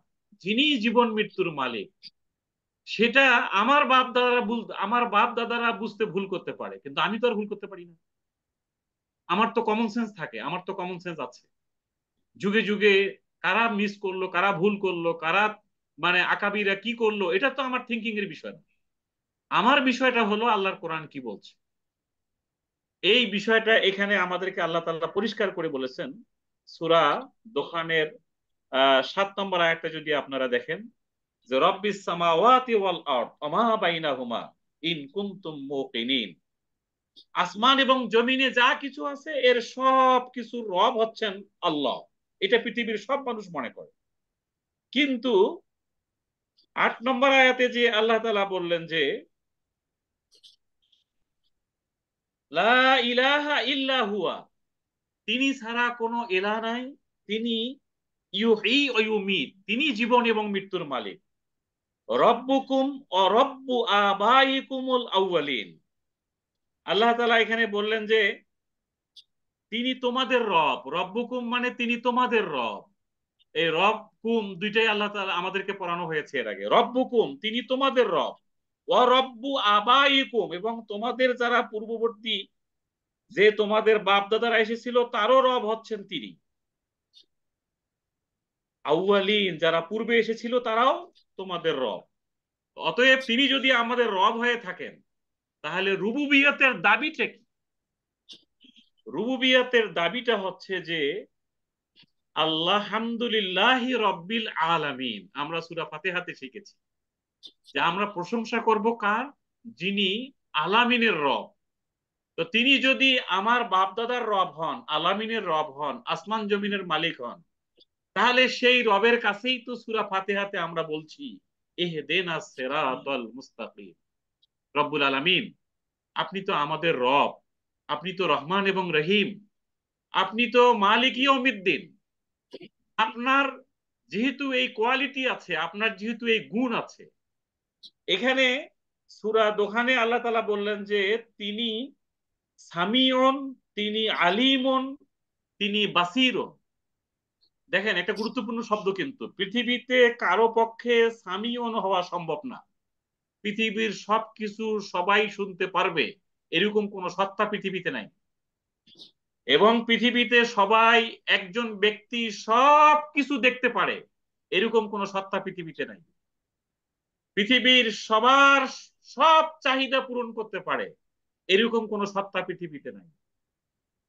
যিনি জীবন মৃত্যুর মালিক, সেটা আমার বাপ দাদারা বুঝতে ভুল করতে পারে, কিন্তু আমি তো আর ভুল করতে পারি না। আমার তো কমন সেন্স থাকে, আমার তো কমন সেন্স আছে। যুগে যুগে কারা মিস করলো, কারা ভুল করলো, কারা মানে আকাবিরা কি করলো, এটা তো আমার থিঙ্কিং এর বিষয় না। আমার বিষয়টা হলো আল্লাহর কোরআন কি বলছে। এই বিষয়টা এখানে আমাদেরকে আল্লাহ তাআলা পরিষ্কার করে বলেছেন। সূরা দোখানের 7 নম্বর আয়াতটা যদি আপনারা দেখেন, যে রব্বিস সামাওয়াতি ওয়াল আরদ ওয়া মা বাইনাহুমা ইন কুনতুম মুকিনিন। আসমান এবং জমিনে যা কিছু আছে এর সব কিছুর রব হচ্ছেন আল্লাহ। এটা পৃথিবীর সব মানুষ মনে করে। কিন্তু 8 নম্বর আয়াতে যে আল্লাহ তাআলা বললেন যে লা ইলাহা ইল্লা হুয়া, তিনি ছাড়া কোনো ইলাহ নাই, তিনি ইউহয়ী ওয়া ইউমীত, তিনি জীবন এবং মৃত্যুর মালিক। রব্বুকুম ওয়া রব্বু আবাইকুমুল আউয়ালিন। আল্লাহ তাআলা এখানে বললেন যে তিনি তোমাদের রব। রব্বুকুম মানে তিনি তোমাদের রব। এই রব কুম দুইটাই আল্লাহ তাআলা আমাদেরকে পড়ানো হয়েছে এর আগে। রব্বুকুম তিনি তোমাদের রব, ওয়া রব্বু আবাইকুম এবং তোমাদের যারা পূর্ববর্তী, যে তোমাদের বাপ দাদারা এসেছিল তারও রব হচ্ছেন তিনি। আউয়ালিন যারা পূর্বে এসেছিল তারাও তোমাদের রব। অতএব তিনি যদি আমাদের রব হয়ে থাকেন, তাহলে রুবুবিয়তের দাবিটা কি? রুবুবিয়তের দাবিটা হচ্ছে যে আলহামদুলিল্লাহি রব্বিল আলামিন। আমরা সূরা ফাতিহাতে শিখেছি যে আমরা প্রশংসা করব কার? যিনি আলামিনের রব। তো তিনি যদি আমার বাপদাদার রব হন, আলামিনের রব হন, আসমান জমিনের মালিক হন, তাহলে সেই রবের কাছেই তো সূরা ফাতিহাতে আমরা বলছি ইহদিনাস সিরাতাল মুস্তাকিম। রব্বুল আলামিন, আপনি তো আমাদের রব, আপনি তো রহমান এবং রহিম, আপনি তো মালিক ইয়াউমিদ্দিন। আপনার যেহেতু এই কোয়ালিটি আছে, আপনার যেহেতু এই গুণ আছে, এখানে সূরা দোহানে আল্লাহ তাআলা বললেন যে তিনি সামিউন, তিনি আলিমুন, তিনি বাসিরুন। দেখেন একটা গুরুত্বপূর্ণ শব্দ, কিন্তু পৃথিবীতে কারো পক্ষে সামিউন হওয়া সম্ভব না। পৃথিবীর সবকিছু সবাই শুনতে পারবে এরকম কোন সত্তা পৃথিবীতে নাই। এবং পৃথিবীতে সবাই, একজন ব্যক্তি সব কিছু দেখতে পারে এরকম কোন সত্তা পৃথিবীতে নাই। পৃথিবীর সবার সব চাহিদা পূরণ করতে পারে এরকম কোন সত্তা পৃথিবীতে নাই।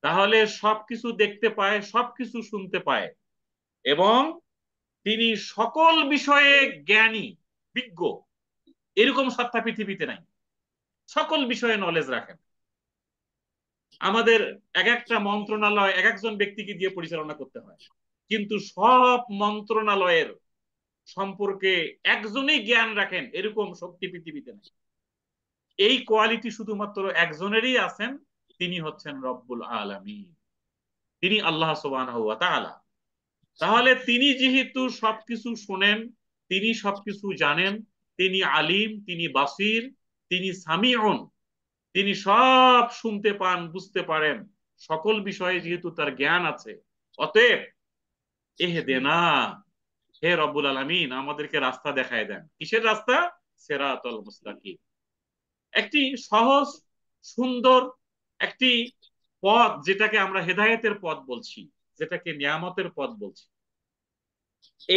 তাহলে সবকিছু দেখতে পায়, সবকিছু শুনতে পায়, এবং তিনি সকল বিষয়ে জ্ঞানী, বিজ্ঞ, এরকম সত্তা পৃথিবীতে নাই। সকল বিষয়ে নলেজ রাখেন। আমাদের এক একটা মন্ত্রণালয় এক একজন ব্যক্তিকে দিয়ে পরিচালনা করতে হয়, কিন্তু সব মন্ত্রণালয়ের সম্পর্কে একজনই জ্ঞান রাখেন এরকম শক্তি পৃথিবীতে নেই। এই কোয়ালিটি শুধুমাত্র একজনেরই আছেন, তিনি হচ্ছেন রব্বুল আলামিন, তিনি আল্লাহ সুবহানাহু ওয়া তাআলা। তাহলে তিনি যেহেতু সবকিছু শোনেন, তিনি সবকিছু জানেন, তিনি আলিম, তিনি বাসির, তিনি সামিউন, তিনি সব শুনতে পান, বুঝতে পারেন, সকল বিষয়ে যেহেতু তার জ্ঞান আছে, অতএব ইহদিনা, হে রব্বুল আলামিন আমাদেরকে রাস্তা দেখায় দেন। কিসের রাস্তা? সিরাতাল মুস্তাকিম, একটি সহজ সুন্দর একটি পথ, যেটাকে আমরা হেদায়েতের পথ বলছি, যেটাকে নিয়ামতের পথ বলছি।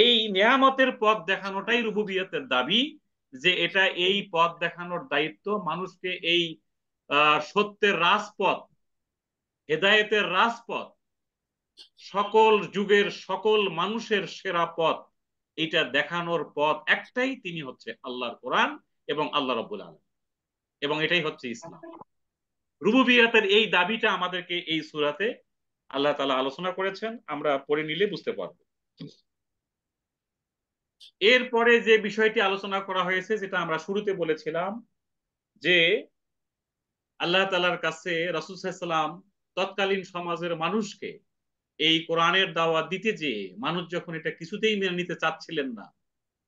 এই নিয়ামতের পথ দেখানোটাই রুবুবিয়তের দাবি, যে এটা এই পথ দেখানোর দায়িত্ব মানুষকে এই সত্যের রাজপথ, হেদায়েতের রাজপথ, সকল যুগের সকল মানুষের সেরা পথ, এটা দেখানোর পথ একটাই, তিনি হচ্ছে আল্লাহর কোরআন এবং আল্লাহ রাব্বুল আলামিন, এবং এটাই হচ্ছে ইসলাম। রুবুবিয়তের এই দাবিটা আমাদেরকে এই সূরাতে আল্লাহ তাআলা আলোচনা করেছেন, আমরা পড়ে নিলে বুঝতে পারবো। এরপরে যে বিষয়টি আলোচনা করা হয়েছে, যেটা আমরা শুরুতে বলেছিলাম, যে আল্লাহ তাআলার কাছে রাসূল সাল্লাল্লাহু আলাইহি ওয়াসাল্লাম তৎকালীন সমাজের মানুষকে এই কোরআনের দাওয়াত দিতে, যে মানুষ যখন এটা কিছুতেই মেনে নিতে চাচ্ছিলেন না,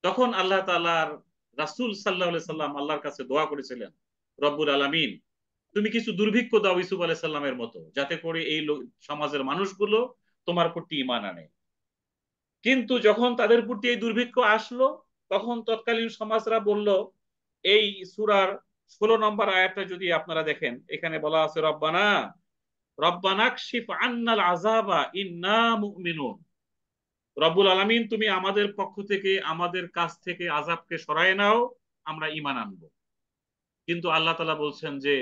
তখন আল্লাহ তাআলার রাসূল সাল্লাল্লাহু আলাইহি সাল্লাম আল্লাহর কাছে দোয়া করেছিলেন, রব্বুল আলামিন তুমি কিছু দুর্ভিক্ষ দাও ইউসুফ আলাইহিস সালামের মতো, যাতে করে এই সমাজের মানুষগুলো তোমার প্রতি ঈমান আনে। কিন্তু যখন তাদের প্রতি এই দুর্ভিক্ষ আসলো, তখন তৎকালীন সমাজরা বলল, এই সূরার 16 নম্বর আয়াতটা যদি আপনারা দেখেন, এখানে বলা আছে রব্বানা রব্বানাকশিফ আন্নাল আযাবা ইন্না মুমিনুন, রব্বুল আলামিন তুমি আমাদের পক্ষ থেকে, আমাদের কাছ থেকে আযাবকে সরায় নাও, আমরা ঈমান আনবো। কিন্তু আল্লাহ তাআলা বলছেন যে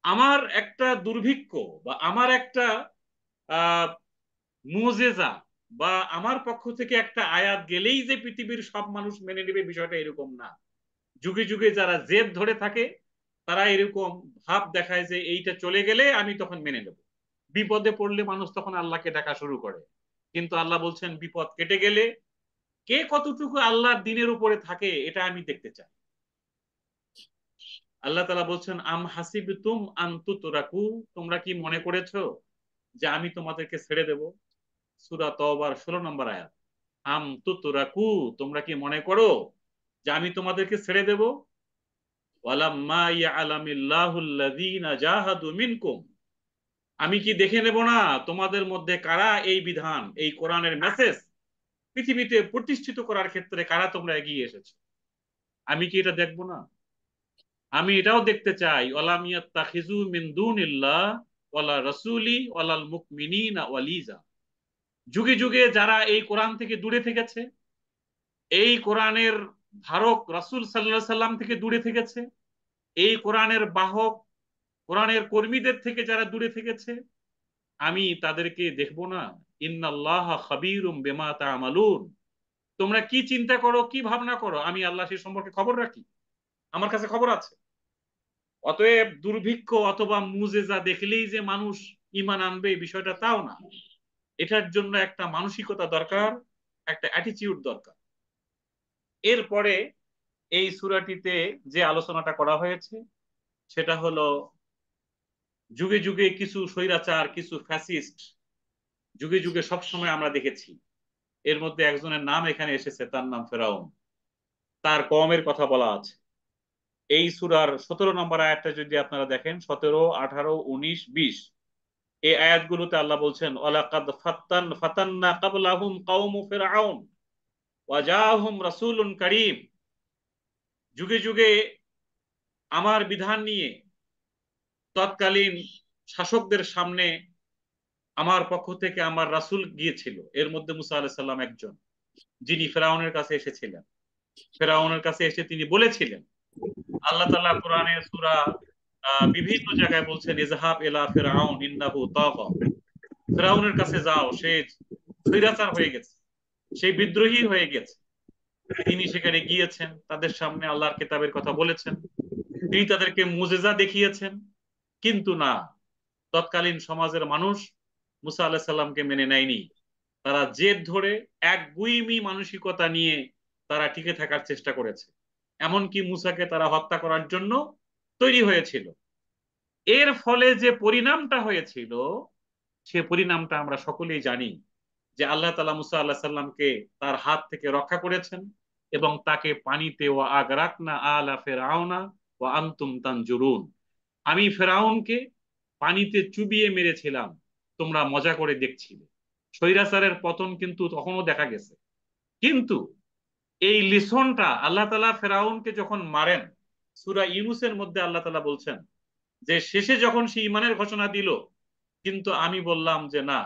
আমার একটা দুর্ভিক্ষ বা আমার একটা আহ মুজেজা বা আমার পক্ষ থেকে একটা আয়াত গেলেই যে পৃথিবীর সব মানুষ মেনে নেবে, বিষয়টা এরকম না। যুগে যুগে যারা জেদ ধরে থাকে, তারা এরকম ভাব দেখায় যে এইটা চলে গেলে আমি তখন মেনে নেব। বিপদে পড়লে মানুষ তখন আল্লাহকে ডাকা শুরু করে। কিন্তু আল্লাহ বলছেন বিপদ কেটে গেলে কে কতটুকু আল্লাহর দিনের উপরে থাকে, এটা আমি দেখতে চাই। আল্লাহ তাআলা বলছেন আম হাসিবতুম আন তুতরাকু, তোমরা কি মনে করেছো যে আমি তোমাদেরকে ছেড়ে দেব? সূরা তওবার 16 নম্বর আয়াত। আম তুতরাকু, তোমরা কি মনে করো যে আমি তোমাদেরকে ছেড়ে দেব? ওয়ালাম্মা ইয়ালামিল্লাহুল্লাযীনা জাহাদু মিনকুম, আমি কি দেখে নেব না তোমাদের মধ্যে কারা এই বিধান, এই কোরআনের মেসেজ পৃথিবীতে প্রতিষ্ঠিত করার ক্ষেত্রে কারা তোমরা এগিয়ে এসেছো? আমি কি এটা দেখবো না? আমি এটাও দেখতে চাই, ওয়ালাম ইয়াত্তাখিযু মিন দুনিল্লাহ ওয়ালা রাসূলি ওয়ালাল মুমিনিনা ওয়ালিজা, যুগে যুগে যারা এই কোরআন থেকে দূরে থেকেছে, এই কোরআনের ধারক রাসূল সাল্লাল্লাহু আলাইহি সাল্লাম থেকে দূরে থেকেছে, এই কোরআনের বাহক, কোরআনের কর্মীদের থেকে যারা দূরে থেকেছে, আমি তাদেরকে দেখবো না? ইন্নাল্লাহ খাবীরুম বিমা তা'মালুন, তোমরা কি চিন্তা করো, কি ভাবনা করো, আমি আল্লাহ সে সম্পর্কে খবর রাখি, আমার কাছে খবর আছে। অতএব দুর্ভিক্ষ অথবা মুজেজা দেখলেই যে মানুষ ঈমান আনবে, বিষয়টা তাও না। এটার জন্য একটা মানসিকতা দরকার, একটা অ্যাটিটিউড দরকার। এরপরে এই সূরাটিতে যে আলোচনাটা করা হয়েছে, সেটা হলো যুগে যুগে কিছু স্বৈরাচার, কিছু ফ্যাসিস্ট যুগে যুগে সবসময় আমরা দেখেছি। এর মধ্যে একজনের নাম এখানে এসেছে, তার নাম ফেরাউন। তার কওমের কথা বলা আছে এই সূরার 17 নম্বর আয়াতটা যদি আপনারা দেখেন, 17, 18, 19, 20, এই আয়াতগুলোতে আল্লাহ বলছেন ওয়ালাকাদ ফাতান্না ক্বাবলাহুম কওমু ফিরআউন ওয়া জাআহুম রাসূলুন কারীম, যুগে যুগে আমার বিধান নিয়ে তৎকালীন শাসকদের সামনে আমার পক্ষ থেকে আমার রাসূল গিয়েছিল, এর মধ্যে মুসা আলাইহিস সালাম একজন, যিনি ফেরাউনের কাছে এসেছিলেন। ফেরাউনের কাছে এসে তিনি বলেছিলেন, আল্লাহ তাআলা কোরআনের সূরা বিভিন্ন জায়গায় বলছেন ইজহাব ইলা ফিরআউন ইন্নাহু তাগা, ফেরাউনের কাছে যাও, সে স্বৈরাচার হয়ে গেছে, সে বিদ্রোহী হয়ে গেছে। তিনি সেখানে গিয়েছেন, তাদের সামনে আল্লাহর কিতাবের কথা বলেছেন, তিনি তাদেরকে মুজেজা দেখিয়েছেন। কিন্তু না, তৎকালীন সমাজের মানুষ মুসা আলাইহিস সালামকে মেনে নেয়নি। তারা জেদ ধরে এক গুইমি মানসিকতা নিয়ে তারা টিকে থাকার চেষ্টা করেছে, এমনকি মুসাকে তারা হত্যা করার জন্য তৈরি হয়েছিল। এর ফলে যে পরিণামটা হয়েছিল, সে পরিণামটা আমরা সকলেই জানি। যে আল্লাহ তাআলা মুসা আলাইহিস সালামকে তার হাত থেকে রক্ষা করেছেন এবং তাকে পানিতে ওয়া আগরাকনা আলা ফিরআউনা ওয়া আনতুম তানজুরুন। আমি ফেরাউনকে পানিতে চুবিয়ে মেরেছিলাম, তোমরা মজা করে দেখছিলে। স্বৈরাচারের পতন কিন্তু তখনও দেখা গেছে। কিন্তু এই লিসনটা আল্লাহ তাআলা ফেরাউনকে যখন মারেন, সূরা ইউনূসের মধ্যে আল্লাহ তাআলা বলছেন যে শেষে যখন সে ঈমানের ঘোষণা দিল, কিন্তু আমি বললাম যে না,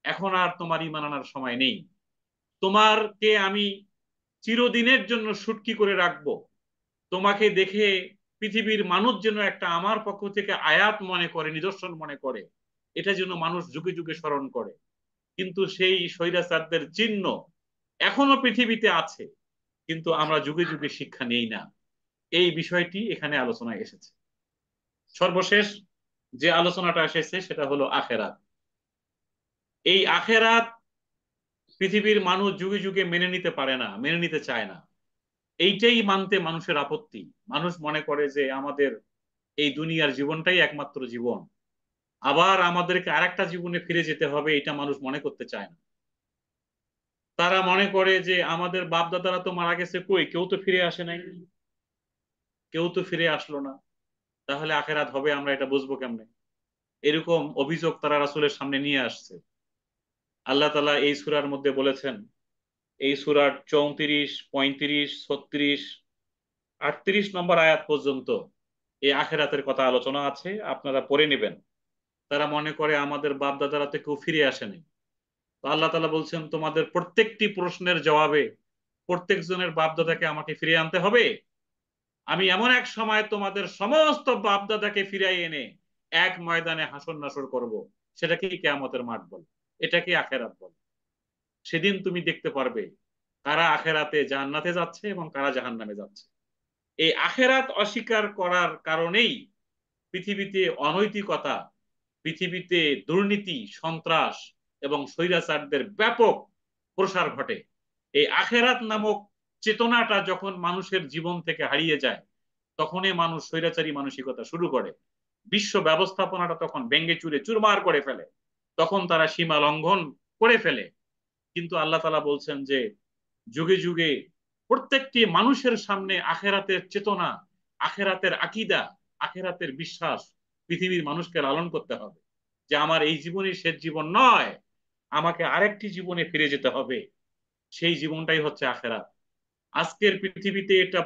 এখন আর তোমার ঈমান আনার সময় নেই। তোমারকে আমি চিরদিনের জন্য শুটকি করে রাখবো। তোমাকে দেখে পৃথিবীর মানুষ যেন একটা আমার পক্ষ থেকে আয়াত মনে করে, নিদর্শন মনে করে, এটা যেন মানুষ যুগে যুগে স্মরণ করে। কিন্তু সেই স্বৈরাচারদের চিহ্ন এখনো পৃথিবীতে আছে, কিন্তু আমরা যুগে যুগে শিক্ষা নেই না। এই বিষয়টি এখানে আলোচনায় এসেছে। সর্বশেষ যে আলোচনাটা এসেছে সেটা হলো আখেরাত। এই আখেরাত পৃথিবীর মানুষ যুগে যুগে মেনে নিতে পারে না, মেনে নিতে চায় না। এইটাই মানতে মানুষের আপত্তি। মানুষ মনে করে যে আমাদের এই দুনিয়ার জীবনটাই একমাত্র জীবন, আবার আমাদেরকে আরেকটা জীবনে ফিরে যেতে হবে, এটা মানুষ মনে করতে চায় না। তারা মনে করে যে আমাদের বাপ দাদারা তো মারা গেছে, কই কেউ তো ফিরে আসে নাই, কেউ তো ফিরে আসলো না, তাহলে আখেরাত হবে আমরা এটা বুঝবো কেমনে? এরকম অভিযোগ তারা রাসূলের সামনে নিয়ে আসছে। আল্লাহ তাআলা এই সূরার মধ্যে বলেছেন, এই সূরার 34, 35, 36, 38 নম্বর আয়াত পর্যন্ত এই আখেরাতের কথা আলোচনা আছে, আপনারা পড়ে নেবেন। তারা মনে করে আমাদের বাপ দাদারা তো কেউ ফিরে আসেনি। তো আল্লাহ তাআলা বলছেন, তোমাদের প্রত্যেকটি প্রশ্নের জবাবে প্রত্যেকজনের বাপ দাদাকে আমাকে ফিরিয়ে আনতে হবে। আমি এমন এক সময় তোমাদের সমস্ত বাপ দাদাকে ফিরিয়ে এনে এক ময়দানে হাসর নাসর করব। সেটাকেই কিয়ামতের মাঠ বলে, এটাকে আখেরাত বলে। সেদিন তুমি দেখতে পারবে কারা আখেরাতে জান্নাতে যাচ্ছে এবং কারা জাহান্নামে যাচ্ছে। এই আখেরাত অস্বীকার করার কারণেই পৃথিবীতে অনৈতিকতা, পৃথিবীতে দুর্নীতি, সন্ত্রাস এবং স্বৈরাচারদের ব্যাপক প্রসার ঘটে। এই আখেরাত নামক চেতনাটা যখন মানুষের জীবন থেকে হারিয়ে যায়, তখনই মানুষ স্বৈরাচারী মানসিকতা শুরু করে। বিশ্ব ব্যবস্থাপনাটা তখন ভেঙে চুরে চুরমার করে ফেলে, তখন তারা সীমা লঙ্ঘন করে ফেলে। কিন্তু আল্লাহ তাআলা বলছেন যে যুগে যুগে প্রত্যেকটি মানুষের সামনে আখেরাতের চেতনা, আখেরাতের আকীদা, আখেরাতের বিশ্বাস পৃথিবীর মানুষকে লালন করতে হবে, যে আমার এই জীবনই শেষ জীবন নয়, আমাকে আরেকটি জীবনে ফিরে যেতে হবে। সেই জীবনটাই হচ্ছে আখেরাত। আজকের পৃথিবীতে এটা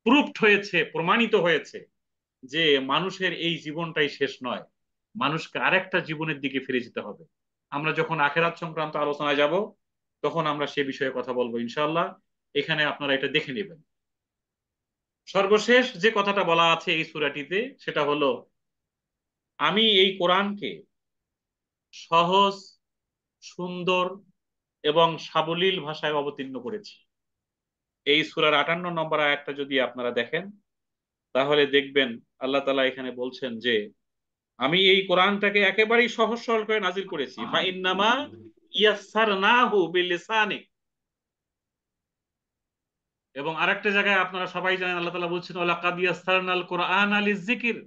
প্রুফড হয়েছে, প্রমাণিত হয়েছে যে মানুষের এই জীবনটাই শেষ নয়, মানুষকে আরেকটা জীবনের দিকে ফিরে যেতে হবে। আমরা যখন আখেরাত সংক্রান্ত আলোচনায় যাব, তখন আমরা সে বিষয়ে কথা বলবো ইনশাআল্লাহ। এখানে আপনারা এটা দেখে নেবেন। সর্বশেষ যে কথাটা বলা আছে এই সূরাটিতে, সেটা হলো আমি এই কোরআনকে সহজ, সুন্দর এবং সাবলীল ভাষায় অবতীর্ণ করেছি। এই সূরার 58 নম্বর আয়াতটা যদি আপনারা দেখেন, তাহলে দেখবেন আল্লাহ তাআলা এখানে বলছেন যে আমি এই কোরআনটাকে একেবারেই সহজ সরল করে নাজিল করেছি। ফাইন্নামা ইয়াসসারনাহু বিলিসানিক। এবং আরেকটা জায়গায় আপনারা সবাই জানেন আল্লাহ তাআলা বলছেন ওয়ালাকাদ ইয়াসসারনাল কুরআনা লিযিকর।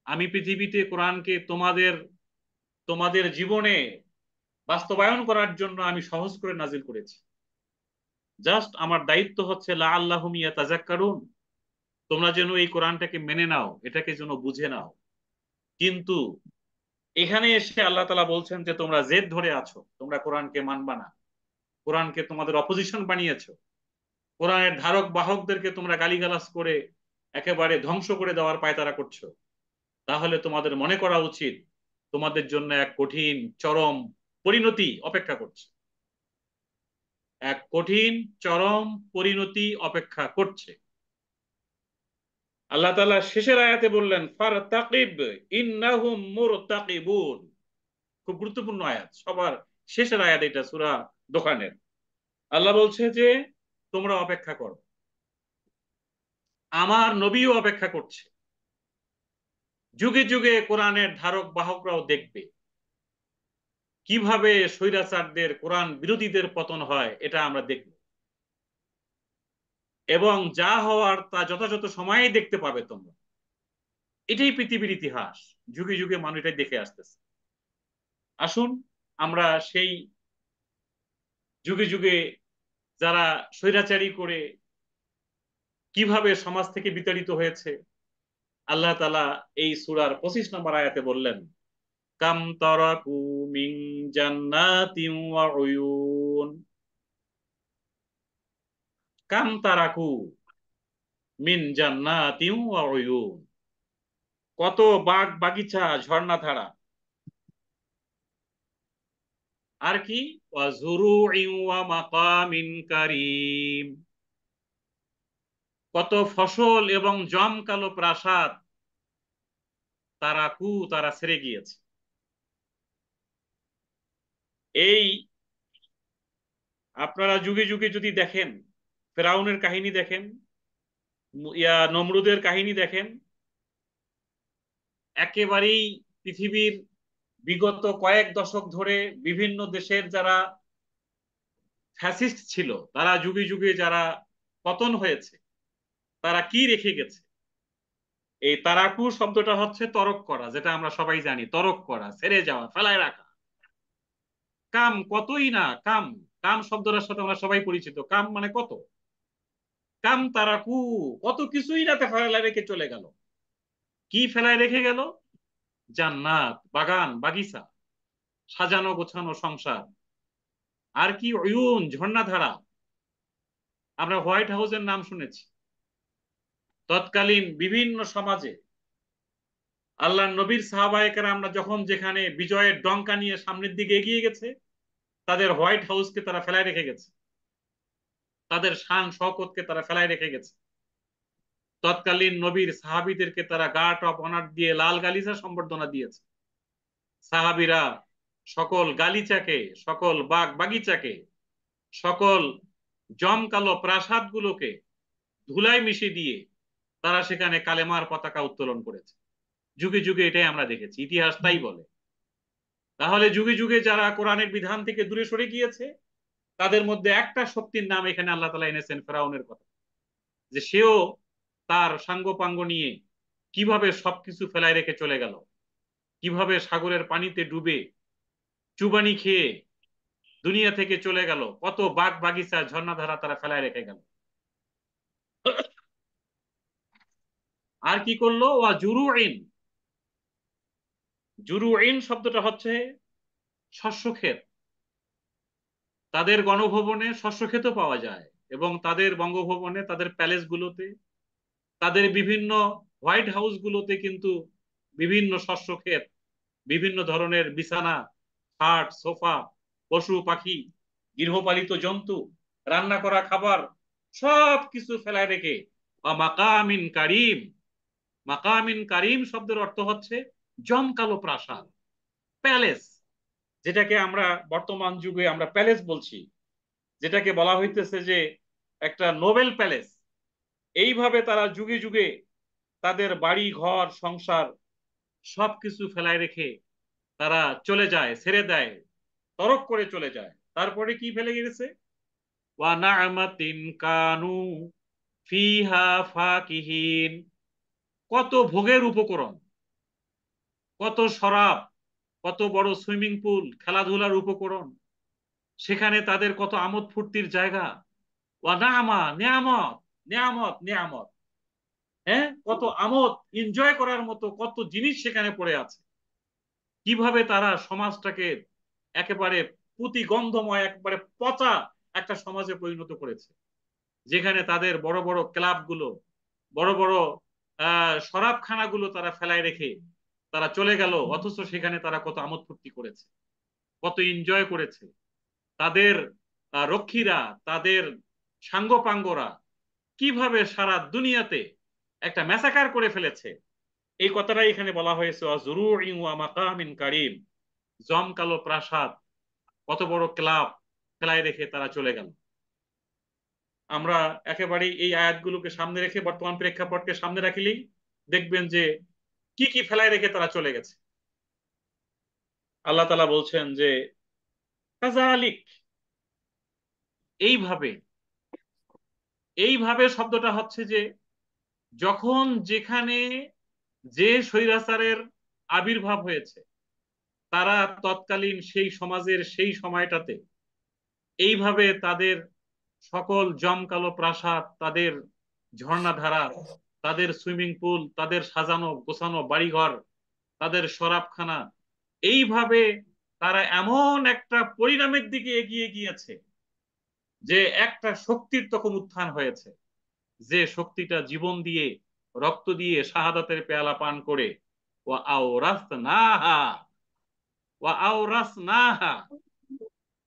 আমি পৃথিবীতে কোরআনকে তোমাদের তোমাদের জীবনে বাস্তবায়ন করার জন্য আমি সহজ করে নাজিল করেছি। জাস্ট আমার দায়িত্ব হচ্ছে লাআল্লাহুম ইয়াতাযাক্কারুন, তোমরা যেন এই কোরআনটাকে মেনে নাও, এটাকে যেন বুঝে নাও। কিন্তু এখানে এসে আল্লাহ তাআলা বলছেন যে তোমরা জেদ ধরে আছো, তোমরা কোরআনকে মানবা না, কোরআনকে তোমাদের অপোজিশন বানিয়েছো, কোরআনের ধারক বাহকদেরকে তোমরা গালিগালাজ করে একেবারে ধ্বংস করে দেওয়ার পায়তারা করছো। তাহলে তোমাদের মনে করা উচিত তোমাদের জন্য এক কঠিন চরম পরিণতি অপেক্ষা করছে, এক কঠিন চরম পরিণতি অপেক্ষা করছে। আল্লাহ তাআলা শেষের আয়াতে বললেন ফারতাকিব ইন্নাহুম মুরতাকিবুন। খুব গুরুত্বপূর্ণ আয়াত, সবার শেষের আয়াত এটা সূরা দোকানের। আল্লাহ বলছে যে তোমরা অপেক্ষা করো, আমার নবীও অপেক্ষা করছে। যুগে যুগে কোরআনের ধারক বাহকরাও দেখবে কিভাবে স্বৈরাচারদের, কোরআন বিরোধীদের পতন হয়, এটা আমরা দেখব। এবং যা হওয়ার তা যথাযথ সময়ে দেখতে পাবে তোমরা। এটাই পৃথিবীর ইতিহাস, যুগে যুগে মানুষ এটাই দেখে আসতেছে। আসুন আমরা সেই যুগে যুগে যারা স্বৈরাচারী করে কিভাবে সমাজ থেকে বিতাড়িত হয়েছে, আল্লাহ তাআলা এই সূরার 25 নম্বর আয়াতে বললেন, কাম তারাকু মিন জান্নাতিন ওয়া উয়ুন। কাম তারাকু মিন জান্নাতিন ওয়া উয়ুন, কত বাগ বাগিচা ঝর্ণাধারা, আর কি, ওয়া যুরুইন ওয়া মাকামিন কারীম, কত ফসল এবং জমকালো প্রাসাদ তারা ছেড়ে গিয়েছে। এই আপনারা যুগে যুগে যদি দেখেন, ফেরাউনের কাহিনী দেখেন, নমরুদের কাহিনী দেখেন, একেবারেই পৃথিবীর বিগত কয়েক দশক ধরে বিভিন্ন দেশের যারা ফ্যাসিস্ট ছিল, তারা যুগে যুগে যারা পতন হয়েছে, তারা কি রেখে গেছে। এই তারাকু শব্দটা হচ্ছে তরক করা, যেটা আমরা সবাই জানি, তরক করা, ছেড়ে যাওয়া, ফেলায় রাখা। কাম কতই না, কাম, কাম শব্দটার সাথে আমরা সবাই পরিচিত। কাম মানে কত, কাম তারাকু, কত কিছুই রাতে ফেলায় রেখে চলে গেল। কি ফেলায় রেখে গেল? জান্নাত, বাগান বাগিচা, সাজানো গোছানো সংসার, আর কি, অয়ুন, ঝর্ণাধারা। আমরা হোয়াইট হাউসের নাম শুনেছি। তৎকালীন বিভিন্ন সমাজে আল্লাহ নবীর সাহাবায়ে কেরামরা যখন যেখানে বিজয়ের ডঙ্কা নিয়ে সামনের দিকে এগিয়ে গেছে, তাদের হোয়াইট হাউসকে তারা ফেলায় রেখে গেছে, তাদের শান শওকতকে তারা ফেলায় রেখে গেছে। তৎকালীন নবীর সাহাবীদেরকে তারা গার্ড অফ অনার দিয়ে লাল গালিচা সম্বর্ধনা দিয়েছে। সাহাবীরা সকল গালিচাকে, সকল বাগ বাগিচাকে, সকল জমকালো প্রাসাদগুলোকে ধুলায় মিশিয়ে দিয়ে তারা সেখানে কালেমার পতাকা উত্তোলন করেছে। যুগে যুগে এটাই আমরা দেখেছি, ইতিহাস তাই বলে। তাহলে যুগে যুগে যারা কোরআনের বিধান থেকে দূরে সরে গিয়েছে, তাদের মধ্যে একটা শক্তির নাম এখানে আল্লাহ তাআলা এনেছেন, ফেরাউনের কথা, যে সেও তার সাঙ্গপাঙ্গ নিয়ে কিভাবে সবকিছু ফেলায় রেখে চলে গেল, কিভাবে সাগরের পানিতে ডুবে চুবানি খেয়ে দুনিয়া থেকে চলে গেল, কত বাগ বাগিচা ঝর্ণাধারা তারা ফেলায় রেখে গেল। আর কি করলো? ওয়া জুরুইন, জুরুইন শব্দটা হচ্ছে শস্য ক্ষেত। তাদের গণভবনে শস্য ক্ষেতও পাওয়া যায়, এবং তাদের বঙ্গভবনে, তাদের প্যালেস গুলোতে, তাদের বিভিন্ন হোয়াইট হাউস গুলোতে কিন্তু বিভিন্ন শস্য ক্ষেত, বিভিন্ন ধরনের বিছানা, খাট, সোফা, পশু পাখি, গৃহপালিত জন্তু, রান্না করা খাবার, সব কিছু ফেলায় রেখে, মাকামিন কারিম, মাকামিন কারিম শব্দের অর্থ হচ্ছে জমকালো প্রাসাদ, প্যালেস, যেটাকে আমরা বর্তমান যুগে আমরা প্যালেস বলছি, যেটাকে বলা হইতেছে যে একটা নোবেল প্যালেস। এইভাবে তারা যুগে যুগে তাদের বাড়ি ঘর সংসার সবকিছু ফেলায় রেখে তারা চলে যায়, ছেড়ে দেয়, তরক করে চলে যায়। তারপরে কি ফেলে গেছে? ওয়া না'মাতিন কানু ফিহা ফাকিহিন, কত ভোগের উপকরণ, কত শরাব, কত বড় সুইমিং পুল, খেলাধুলার উপকরণ, সেখানে তাদের কত আমোদ ফুর্তির জায়গা। ওয়া না'মা, নিয়ামত, নিয়ামত, নিয়ামত, হ্যাঁ, কত আমোদ, এনজয় করার মতো কত জিনিস সেখানে পড়ে আছে। কিভাবে তারা সমাজটাকে একেবারে পুতিগন্ধময়, একেবারে পচা একটা সমাজে পরিণত করেছে, যেখানে তাদের বড় বড় ক্লাবগুলো, বড় বড় শরাবখানাগুলো তারা ফেলায় রেখে তারা চলে গেল, অথচ সেখানে তারা কত আমোদ ফুর্তি করেছে, কত এনজয় করেছে। তাদের রক্ষীরা, তাদের সাঙ্গপাঙ্গরা কিভাবে সারা দুনিয়াতে একটা ম্যাসাকার করে ফেলেছে, এই কথাটাই এখানে বলা হয়েছে, ওয়াজুরুইন ওয়া মাকামিন কারিম, জমকালো প্রাসাদ, কত বড় ক্লাব ফেলায় রেখে তারা চলে গেল। আমরা একেবারে এই আয়াতগুলোকে সামনে রেখে, বর্তমান প্রেক্ষাপটকে সামনে রাখিলেই দেখবেন যে কি কি ফেলায় রেখে তারা চলে গেছে। আল্লাহ তাআলা বলছেন যে কাযালিক, এইভাবে, এইভাবে শব্দটা হচ্ছে যে যখন যেখানে যে স্বৈরাচারের আবির্ভাব হয়েছে, তারা তৎকালীন সেই সমাজের সেই সময়টাতে এইভাবে তাদের সকল জমকালো প্রাসাদ, তাদের ঝর্ণাধারা, তাদের সুইমিং পুল, তাদের সাজানো গোছানো বাড়িঘর, তাদের শরাবখানা, এইভাবে তারা এমন একটা পরিণামের দিকে এগিয়ে গিয়েছে যে একটা শক্তির তখন উত্থান হয়েছে, যে শক্তিটা জীবন দিয়ে, রক্ত দিয়ে শাহাদাতের পেয়ালা পান করে ওয়া আওরাসনাহা ওয়া আওরাসনাহা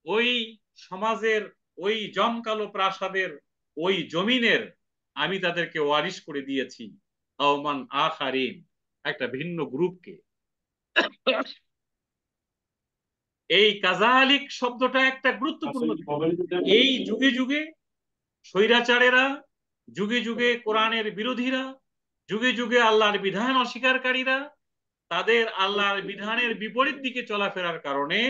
ওই সমাজের, ওই জমকালো প্রাসাদের, ওই জমিনের আমি তাদেরকে ওয়ারিশ করে দিয়েছি কওমান আখারিন, একটা ভিন্ন গ্রুপকে। এই কাজালিক শব্দটা একটা গুরুত্বপূর্ণ দিক। এই যুগে যুগে স্বৈরাচারেরা, যুগে যুগে কোরআনের বিরোধীরা, যুগে যুগে আল্লাহর বিধান অস্বীকারীরা তাদের আল্লাহর বিধানের বিপরীত দিকে চলাফেরার কারণে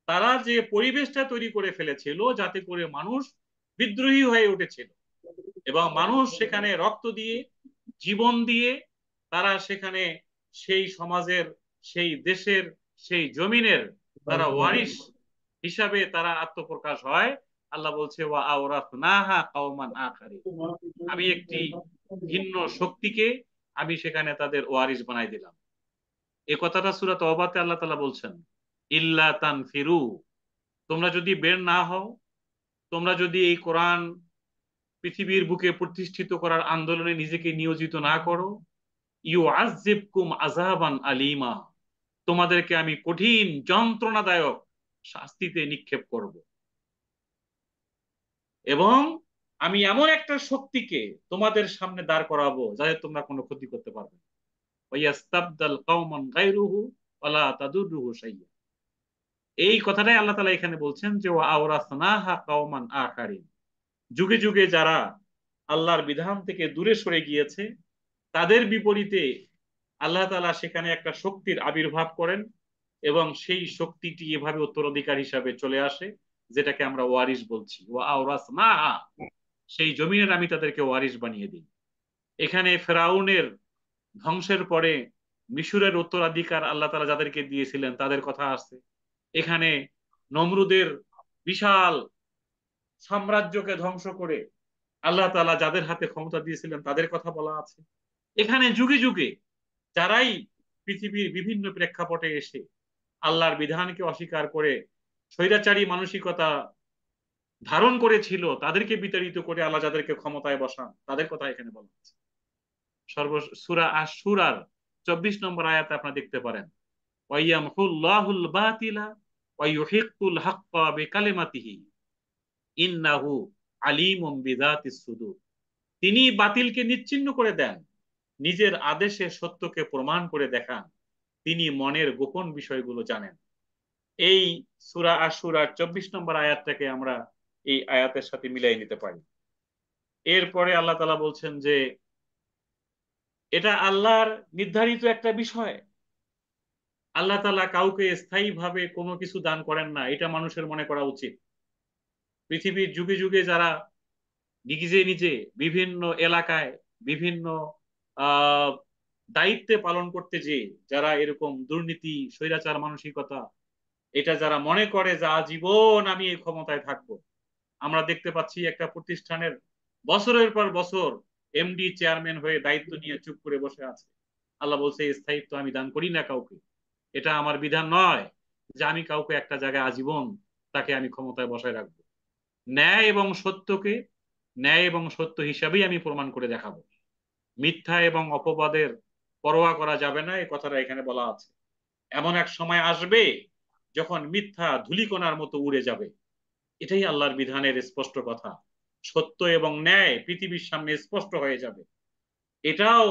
তারা যে পরিবেশটা তৈরি করে ফেলেছিল, যাতে করে মানুষ বিদ্রোহী হয়ে উঠেছিল এবং মানুষ সেখানে রক্ত দিয়ে, জীবন দিয়ে তারা সেখানে সেই সমাজের, সেই দেশের, সেই জমিনের তারা ওয়ারিশ হিসাবে তারা আত্মপ্রকাশ হয়। আল্লাহ বলছে ওয়া আওরাসনাহা কওমান আখারিন, আমি একটি ভিন্ন শক্তিকে আমি সেখানে তাদের ওয়ারিশ বানাই দিলাম। এই কথাটা সূরা তওবাতে আল্লাহ তাআলা বলছেন, ইল্লা তানফিরু, তোমরা যদি বের না হও, তোমরা যদি এই কোরআন পৃথিবীর বুকে প্রতিষ্ঠিত করার আন্দোলনে নিজেকে নিয়োজিত না করো, ইউআযযিবকুম আযাবান আলীমা, তোমাদেরকে আমি কঠিন যন্ত্রণাদায়ক শাস্তিতে নিক্ষেপ করব, এবং আমি এমন একটা শক্তিকে তোমাদের সামনে দাঁড় করাবো যাতে তোমরা কোনো ক্ষতি করতে পারবে না। ওয়াইয়াস্তাবদাল কওমান গায়রুহু ওয়ালা তাদুররুহু শাইয়্যা, এই কথাটাই আল্লাহ তাআলা এখানে বলছেন যে ওয়া আওরাসনাহা কওমান আখারিন, যুগে যুগে যারা আল্লাহর বিধান থেকে দূরে সরে গিয়েছে তাদের বিপরীতে আল্লাহ তাআলা সেখানে একটা শক্তির আবির্ভাব করেন, এবং সেই শক্তিটি এভাবে উত্তরাধিকার হিসাবে চলে আসে, যেটাকে আমরা ওয়ারিশ বলছি। ওয়া আওরাসনাহা, সেই জমিনের আমি তাদেরকে ওয়ারিশ বানিয়ে দিই। এখানে ফেরাউনের ধ্বংসের পরে মিশরের উত্তরাধিকার আল্লাহ তাআলা যাদেরকে দিয়েছিলেন তাদের কথা আছে এখানে। নমরুদের বিশাল সাম্রাজ্যকে ধ্বংস করে আল্লাহ তাআলা যাদের হাতে ক্ষমতা দিয়েছিলেন তাদের কথা বলা আছে এখানে। যুগে যুগে যারাই পৃথিবীর বিভিন্ন প্রেক্ষাপটে এসে আল্লাহর বিধানকে অস্বীকার করে স্বৈরাচারী মানসিকতা ধারণ করেছিল, তাদেরকে বিতাড়িত করে আল্লাহ যাদেরকে ক্ষমতায় বসান তাদের কথা এখানে বলা হচ্ছে। সূরা আশ-শূরার 24 নম্বর আয়াতে আপনারা দেখতে পারেন, ওয়াইয়ামহুল্লাহুল বাতিলা ওয়া ইউহিক্কুল হাক্কা বিকালিমাতিহি ইন্নাহু আলিমুম বিযাতিস সুদূর, তিনি বাতিলকে নিশ্চিহ্ন করে দেন, নিজের আদেশে সত্যকে প্রমাণ করে দেখান, তিনি মনের গোপন বিষয়গুলো জানেন। এই সূরা আশ-শূরার 24 নম্বর আয়াতটাকে আমরা এই আয়াতের সাথে মিলাই নিতে পারি। এরপরে আল্লাহ তাআলা বলছেন যে এটা আল্লাহর নির্ধারিত একটা বিষয়, আল্লাহ তাআলা কাউকে স্থায়ীভাবে কোনো কিছু দান করেন না, এটা মানুষের মনে করা উচিত। পৃথিবীর যুগে যুগে যারা নিজে নিজে বিভিন্ন এলাকায় বিভিন্ন আহ দায়িত্বে পালন করতে যে যারা এরকম দুর্নীতি, স্বৈরাচার মানসিকতা, এটা যারা মনে করে যে আজীবন আমি এই ক্ষমতায় থাকবো, আমরা দেখতে পাচ্ছি একটা প্রতিষ্ঠানের বছরের পর বছর এমডি চেয়ারম্যান হয়ে দায়িত্ব নিয়ে চুপ করে বসে আছে। আল্লাহ বলছে এই স্থায়িত্ব আমি দান করি না কাউকে, এটা আমার বিধান নয় যে আমি কাউকে একটা জায়গায় আজীবন তাকে আমি ক্ষমতায় বসায় রাখবো। ন্যায় এবং সত্যকে ন্যায় এবং সত্য হিসাবেই আমি প্রমাণ করে দেখাবো, মিথ্যা এবং অপবাদের পরোয়া করা যাবে না, এই কথাটা এখানে বলা আছে। এমন এক সময় আসবে যখন মিথ্যা ধূলিকণার মতো উড়ে যাবে, এটাই আল্লাহর বিধানের স্পষ্ট কথা। সত্য এবং ন্যায় পৃথিবীর সামনে স্পষ্ট হয়ে যাবে। এটাও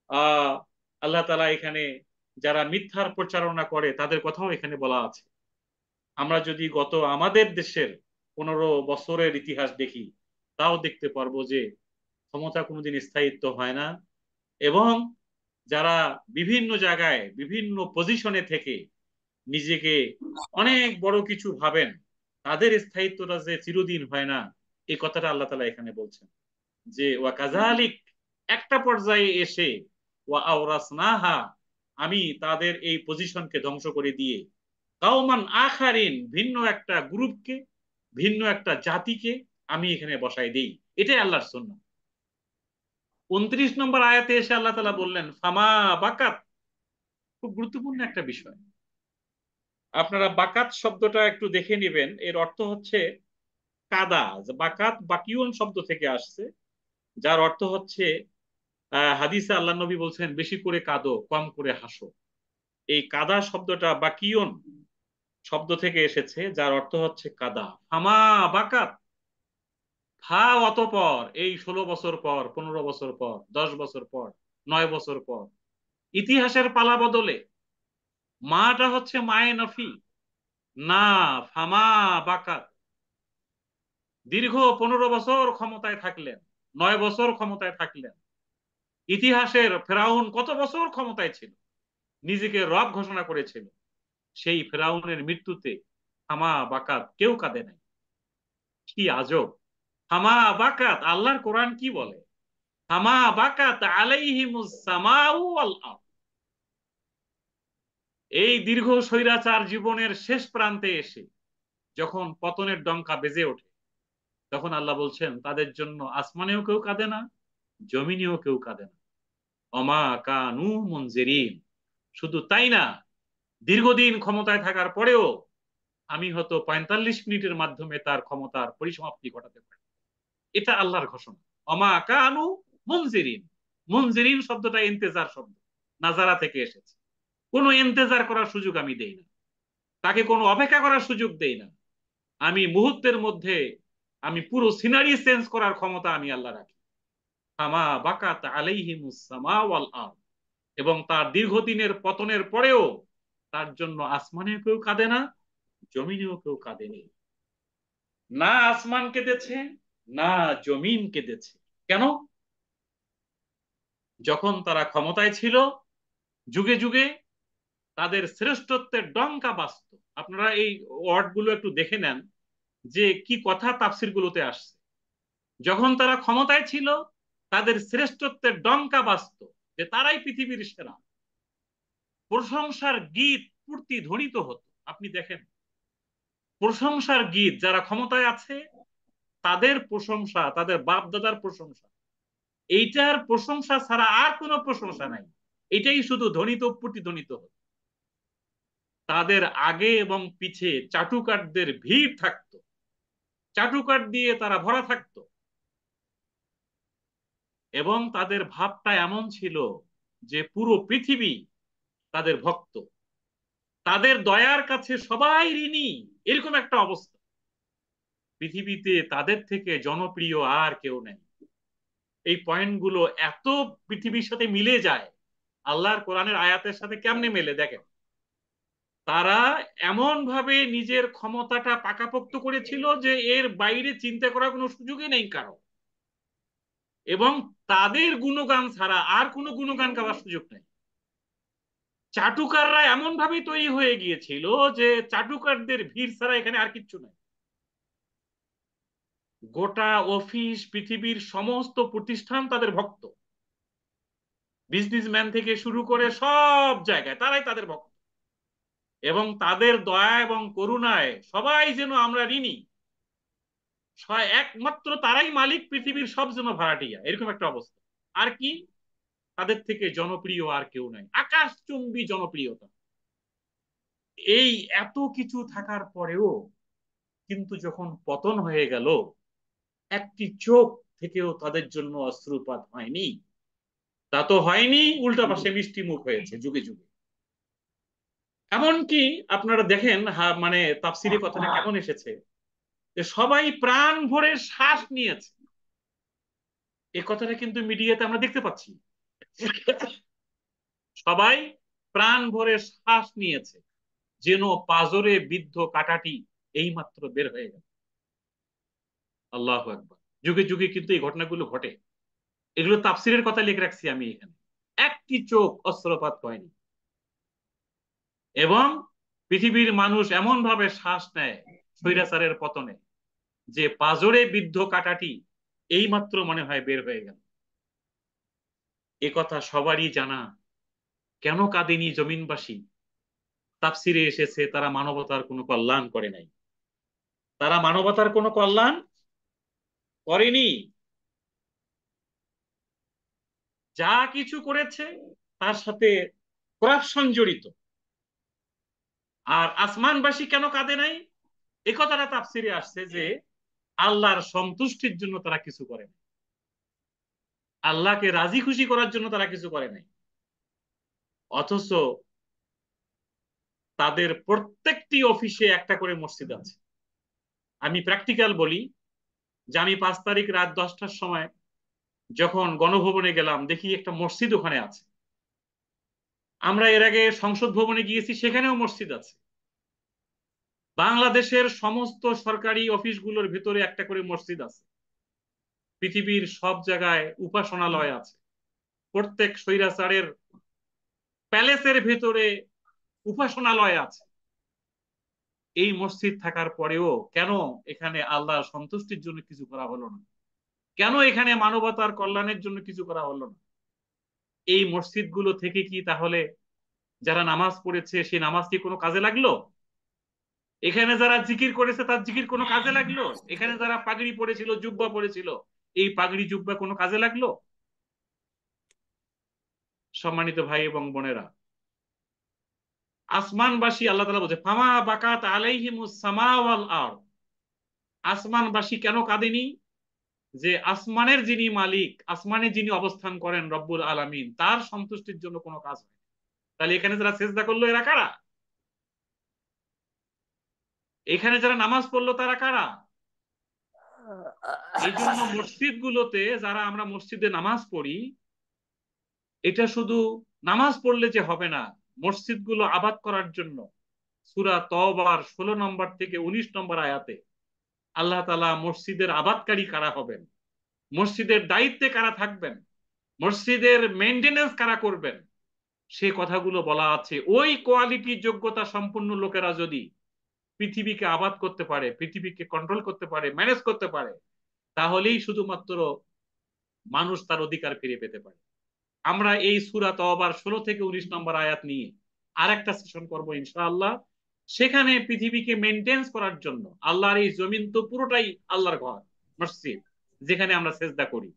আহ আল্লাহ তাআলা এখানে যারা মিথ্যার প্রচারণা করে তাদের কথাও এখানে বলা আছে। আমরা যদি গত আমাদের দেশের 15 বছরের ইতিহাস দেখি তাও দেখতে পারবো যে ক্ষমতা কোনোদিন স্থায়িত্ব হয় না, এবং যারা বিভিন্ন জায়গায় বিভিন্ন পজিশনে থেকে নিজেকে অনেক বড় কিছু ভাবেন তাদের স্থায়িত্বটা যে চিরদিন হয় না, এই কথাটা আল্লাহ তাআলা এখানে বলছেন যে ওয়া কাযালিক, একটা পর্যায়ে এসে ওয়া আওরাসনাহা, আমি তাদের এই পজিশনকে ধ্বংস করে দিয়ে কাওমান আখারিন, ভিন্ন একটা গ্রুপকে, ভিন্ন একটা জাতিকে আমি এখানে বসাই দেই। এটাই আল্লাহর সুন্নাহ। 29 নম্বর আয়াতে এসে আল্লাহ তাআলা বললেন ফামা বাকাত। খুব গুরুত্বপূর্ণ একটা বিষয়। আপনারা বাকাত শব্দটা একটু দেখে নেবেন, এর অর্থ হচ্ছে কাদা। বাকাত বাকিউন শব্দ থেকে আসছে, যার অর্থ হচ্ছে হাদিসে আল্লাহ নবী বলছেন বেশি করে কাঁদো, কম করে হাসো। এই কাদা শব্দটা বাকিউন শব্দ থেকে এসেছে, যার অর্থ হচ্ছে কাদা। ফামা বাকাত, ফা অতঃপর, এই 16 বছর পর, 15 বছর পর, 10 বছর পর, 9 বছর পর, ইতিহাসের পালা বদলে মাটা হচ্ছে মায়ে নফি। না, ফামা বাকাত, দীর্ঘ 15 বছর ক্ষমতায় থাকলেন, 9 বছর ক্ষমতায় থাকলেন। ইতিহাসের ফেরাউন কত বছর ক্ষমতায় ছিল, নিজেকে রব ঘোষণা করেছিল। সেই ফেরাউনের মৃত্যুতে হামা বাকাত, কেউ কাঁদে নাই। কি আজব! হামা বাকাত, আল্লাহর কোরআন কি বলে? হামা বাকাত আলাইহিমুস সামাউ ওয়াল আরদ। এই দীর্ঘ স্বৈরাচার জীবনের শেষ প্রান্তে এসে যখন পতনের ডঙ্কা বেজে ওঠে, তখন আল্লাহ বলছেন তাদের জন্য আসমানেও কেউ কাঁদে না, জমিনেও কেউ কাঁদে না। অমা কানু মুনজিরিন। শুধু তাই না, দীর্ঘদিন ক্ষমতায় থাকার পরেও আমি হয়তো 45 মিনিটের মাধ্যমে তার ক্ষমতার পরিসমাপ্তি ঘটাতে পারি। এটা আল্লাহর ঘোষণা। অমা কানু মুনজিরিন। মুনজিরিন শব্দটা ইন্তেজার শব্দ, নাজারা থেকে এসেছে। কোনো ইন্তেজার করার সুযোগ আমি দেই না, তাকে কোনো অপেক্ষা করার সুযোগ দেই না। আমি মুহূর্তের মধ্যে, আমি পুরো সিনারি চেঞ্জ করার ক্ষমতা আমি আল্লাহ রাখি। ফামা বাকাত আলাইহিমুস সামা ওয়াল আরদ। এবং তার দীর্ঘদিনের পতনের পরেও তার জন্য আসমানেও কেউ কাঁদে না, জমিনেও কেউ কাঁদেনি। না আসমান কেঁদেছে, না জমিন কেঁদেছে। কেন? যখন তারা ক্ষমতায় ছিল, যুগে যুগে তাদের শ্রেষ্ঠত্বের ডঙ্কা বাজত। আপনারা এই ওয়ার্ড গুলো একটু দেখে নেন যে কি কথা তাফসির গুলোতে আসছে। যখন তারা ক্ষমতায় ছিল, তাদের শ্রেষ্ঠত্বের ডঙ্কা বাজত, যে তারাই পৃথিবীর সেরা। প্রশংসার গীত পূর্তি ধ্বনিত হতো। আপনি দেখেন, প্রশংসার গীত যারা ক্ষমতায় আছে তাদের প্রশংসা, তাদের বাপ দাদার প্রশংসা, এইটার প্রশংসা ছাড়া আর কোনো প্রশংসা নাই। এটাই শুধু ধ্বনিত প্রতিধ্বনিত হতো। তাদের আগে এবং পিছে চাটুকারদের ভিড় থাকতো, চাটুকার দিয়ে তারা ভরা থাকতো। এবং তাদের ভাবটা এমন ছিল যে পুরো পৃথিবী তাদের ভক্ত, তাদের দয়ার কাছে সবাই ঋণী, এরকম একটা অবস্থা। পৃথিবীতে তাদের থেকে জনপ্রিয় আর কেউ নেই। এই পয়েন্টগুলো এত পৃথিবীর সাথে মিলে যায়, আল্লাহর কোরআনের আয়াতের সাথে কেমনে মেলে দেখেন। তারা এমন ভাবে নিজের ক্ষমতাটা পাকাপোক্ত করেছিল যে এর বাইরে চিন্তা করার কোনো সুযোগই নেই কারো। এবং তাদের গুণগান ছাড়া আর কোনো গুণগান গাওয়ার সুযোগ নেই। চাটুকাররা এমন ভাবে তৈরি হয়ে গিয়েছিল যে চাটুকারদের ভিড় ছাড়া এখানে আর কিচ্ছু নাই। গোটা অফিস, পৃথিবীর সমস্ত প্রতিষ্ঠান তাদের ভক্ত। বিজনেসম্যান থেকে শুরু করে সব জায়গায় তারাই তাদের ভক্ত। এবং তাদের দয়া এবং করুণায় সবাই যেন আমরা ঋণী। একমাত্র তারাই মালিক, পৃথিবীর সব যেন ভাড়াটিয়া, এরকম একটা অবস্থা। আর কি, তাদের থেকে জনপ্রিয় আর কেউ নাই, আকাশচুম্বী জনপ্রিয়তা। এই এত কিছু থাকার পরেও কিন্তু যখন পতন হয়ে গেল, একটি চোখ থেকেও তাদের জন্য অশ্রুপাত হয়নি। তা তো হয়নি, উল্টা পাশে মিষ্টি মুখ হয়েছে যুগে যুগে। এমনকি আপনারা দেখেন, মানে তাফসিরে কথাটা কেমন এসেছে, যে সবাই প্রাণ ভরে শ্বাস নিয়েছে। এই কথাটা কিন্তু মিডিয়াতে আমরা দেখতে পাচ্ছি। সবাই প্রাণ ভরে শ্বাস নিয়েছে, যেন পাজরে বিদ্ধ কাঁটাটি এইমাত্র বের হয়ে গেল। আল্লাহু আকবার। যুগে যুগে কিন্তু এই ঘটনাগুলো ঘটে। এগুলো তাফসিরের কথা লিখে রাখছি আমি এখানে। একটি চোখ অস্ত্রপাত হয়নি। এবং পৃথিবীর মানুষ এমন ভাবে শ্বাস নেয় স্বৈরাচারের পতনে, যে পাজরে বিদ্ধ কাঁটাটি এইমাত্র মনে হয় বের হয়ে গেল। এ কথা সবারই জানা। কেন কাঁদেনি জমিনবাসী? তাফসিরে এসেছে তারা মানবতার কোনো কল্যাণ করে নাই। তারা মানবতার কোনো কল্যাণ করেনি। যা কিছু করেছে তার সাথে করাপশন জড়িত। আর আসমানবাসী কেন কাঁদে নাই, এ কথাটা তাফসিরে আসছে যে আল্লাহর সন্তুষ্টির জন্য তারা কিছু করে নাই, আল্লাহকে রাজি খুশি করার জন্য তারা কিছু করে নাই। অথচ তাদের প্রত্যেকটি অফিসে একটা করে মসজিদ আছে। আমি প্র্যাকটিক্যাল বলি, যে আমি 5 তারিখ রাত 10টার সময় যখন গণভবনে গেলাম, দেখি একটা মসজিদ ওখানে আছে। আমরা এর আগে সংসদ ভবনে গিয়েছি, সেখানেও মসজিদ আছে। বাংলাদেশের সমস্ত সরকারি অফিসগুলোর ভিতরে একটা করে মসজিদ আছে। পৃথিবীর সব জায়গায় উপাসনালয় আছে। প্রত্যেক স্বৈরাচারের প্যালেসের ভেতরে উপাসনালয় আছে। এই মসজিদ থাকার পরেও কেন এখানে আল্লাহর সন্তুষ্টির জন্য কিছু করা হলো না? কেন এখানে মানবতার কল্যাণের জন্য কিছু করা হলো না? এই মসজিদগুলো থেকে কি তাহলে যারা নামাজ পড়েছে সেই নামাজ কি কোনো কাজে লাগলো? এখানে যারা জিকির করেছে তার জিকির কোনো কাজে লাগলো? এখানে যারা পাগড়ি পরেছিল, জুব্বা পরেছিল, এই পাগড়ি জুব্বা কোনো কাজে লাগলো? সম্মানিত ভাই এবং বোনেরা, আসমানবাসী, আল্লাহ তাআলা বলছে ফামা বাকাত আলাইহিমুস সামা ওয়াল আরদ, আসমানবাসী কেন কাঁদেনি? যে আসমানের যিনি মালিক, আসমানে যিনি অবস্থান করেন রব্বুল আলামিন, তার সন্তুষ্টির জন্য কোনো কাজ হয়। তাহলে এখানে যারা সেজদা করলো এরা কারা? এখানে যারা নামাজ পড়লো তারা কারা? এই জন্য মসজিদ গুলোতে যারা আমরা মসজিদে নামাজ পড়ি, এটা শুধু নামাজ পড়লে যে হবে না, মসজিদ গুলো আবাদ করার জন্য সূরা তওবার 16 নম্বর থেকে 19 নম্বর আয়াতে আল্লাহ তাআলা মসজিদের আবাদকারী কারা হবেন, মসজিদের দায়িত্বে কারা থাকবেন, মসজিদের মেইনটেনেন্স কারা করবেন, সে কথাগুলো বলা আছে। ওই কোয়ালিটি যোগ্যতা সম্পন্ন লোকেরা যদি পৃথিবীকে আবাদ করতে পারে, পৃথিবীকে কন্ট্রোল করতে পারে, ম্যানেজ করতে পারে, তাহলেই শুধুমাত্র মানুষ তার অধিকার ফিরে পেতে পারে। আমরা এই সূরা তওবার 16 থেকে 19 নম্বর আয়াত নিয়ে আর একটা সেশন করবো ইনশাআল্লাহ। সেখানে পৃথিবীকে মেনটেন্স করার জন্য, আল্লাহর এই জমিন তো পুরোটাই আল্লাহর ঘর, মসজিদ, যেখানে আমরা সেজদা করি,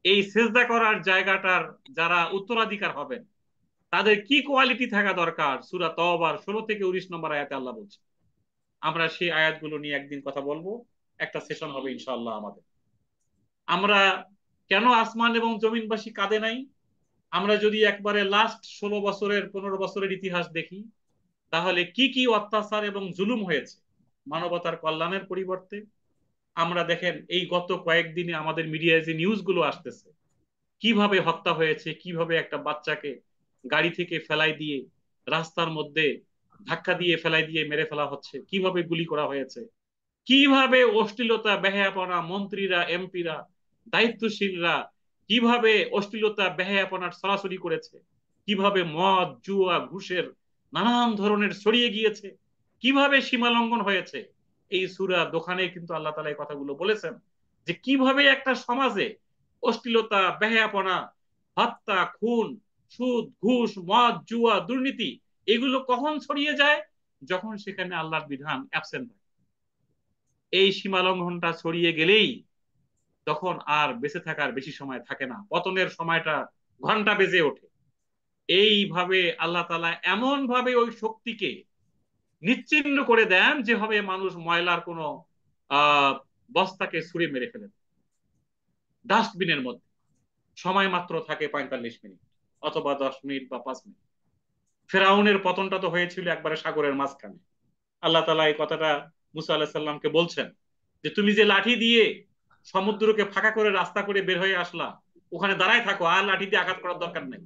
এই সেজদা করার জায়গাটার যারা উত্তরাধিকার হবেন তাদের কি কোয়ালিটি থাকা দরকার, সূরা তওবার 16 থেকে 19 নম্বর আয়াতে আল্লাহ বলছে। আমরা সেই আয়াতগুলো নিয়ে একদিন কথা বলবো, একটা সেশন হবে ইনশাআল্লাহ আমাদের। আমরা কেন আসমান এবং জমিনবাসী কাঁদে নাই? আমরা যদি একবারে লাস্ট 16 বছরের 15 বছরের ইতিহাস দেখি, তাহলে কি কি অত্যাচার এবং জুলুম হয়েছে মানবতার কল্যাণের পরিবর্তে। আমরা দেখেন এই গত কয়েকদিনে আমাদের মিডিয়ায় যে নিউজগুলো আসতেছে, কিভাবে হত্যা হয়েছে, কিভাবে একটা বাচ্চাকে গাড়ি থেকে ফেলাই দিয়ে রাস্তার মধ্যে ধাক্কা দিয়ে ফেলাই দিয়ে মেরে ফেলা হচ্ছে, কিভাবে গুলি করা হয়েছে, কিভাবে অশ্লীলতা বেহায়াপনা মন্ত্রীরা, এমপিরা, দায়িত্বশীলরা কিভাবে অশ্লীলতা বেহায়াপনার সরাসরি করেছে, কিভাবে মদ জুয়া ঘুষের নানান ধরনের ছড়িয়ে গিয়েছে, কিভাবে সীমা লঙ্ঘন হয়েছে। এই সূরা দোকানে কিন্তু আল্লাহ তাআলা এই কথাগুলো বলেছেন, যে কিভাবে একটা সমাজে অশ্লীলতা বেহায়াপনা, হত্যা, খুন, সুদ ঘুষ মদ জুয়া দুর্নীতি এগুলো কখন ছড়িয়ে যায়? যখন সেখানে আল্লাহর বিধান অ্যাবসেন্ট হয়। এই সীমা লঙ্ঘনটা ছড়িয়ে গেলেই তখন আর বেঁচে থাকার বেশি সময় থাকে না, পতনের সময়টা ঘন্টা বেজে ওঠে। এইভাবে আল্লাহ তাআলা এমন ভাবে ওই শক্তিকে নিশ্চিহ্ন করে দেন, যেভাবে মানুষ ময়লার কোনো আহ বস্তাকে ছুঁড়ে মেরে ফেলেন ডাস্টবিনের মধ্যে। সময় মাত্র থাকে 45 মিনিট অথবা 10 মিনিট বা 5 মিনিট। ফেরাউনের পতনটা তো হয়েছিল একবারে সাগরের মাঝখানে। আল্লাহ তাআলা এই কথাটা মুসা আলাইহিস সালামকে বলছেন, যে তুমি যে লাঠি দিয়ে সমুদ্রকে ফাঁকা করে রাস্তা করে বের হয়ে আসলা, ওখানে দাঁড়ায় থাকো, আর লাঠি দিয়ে আঘাত করার দরকার নেই।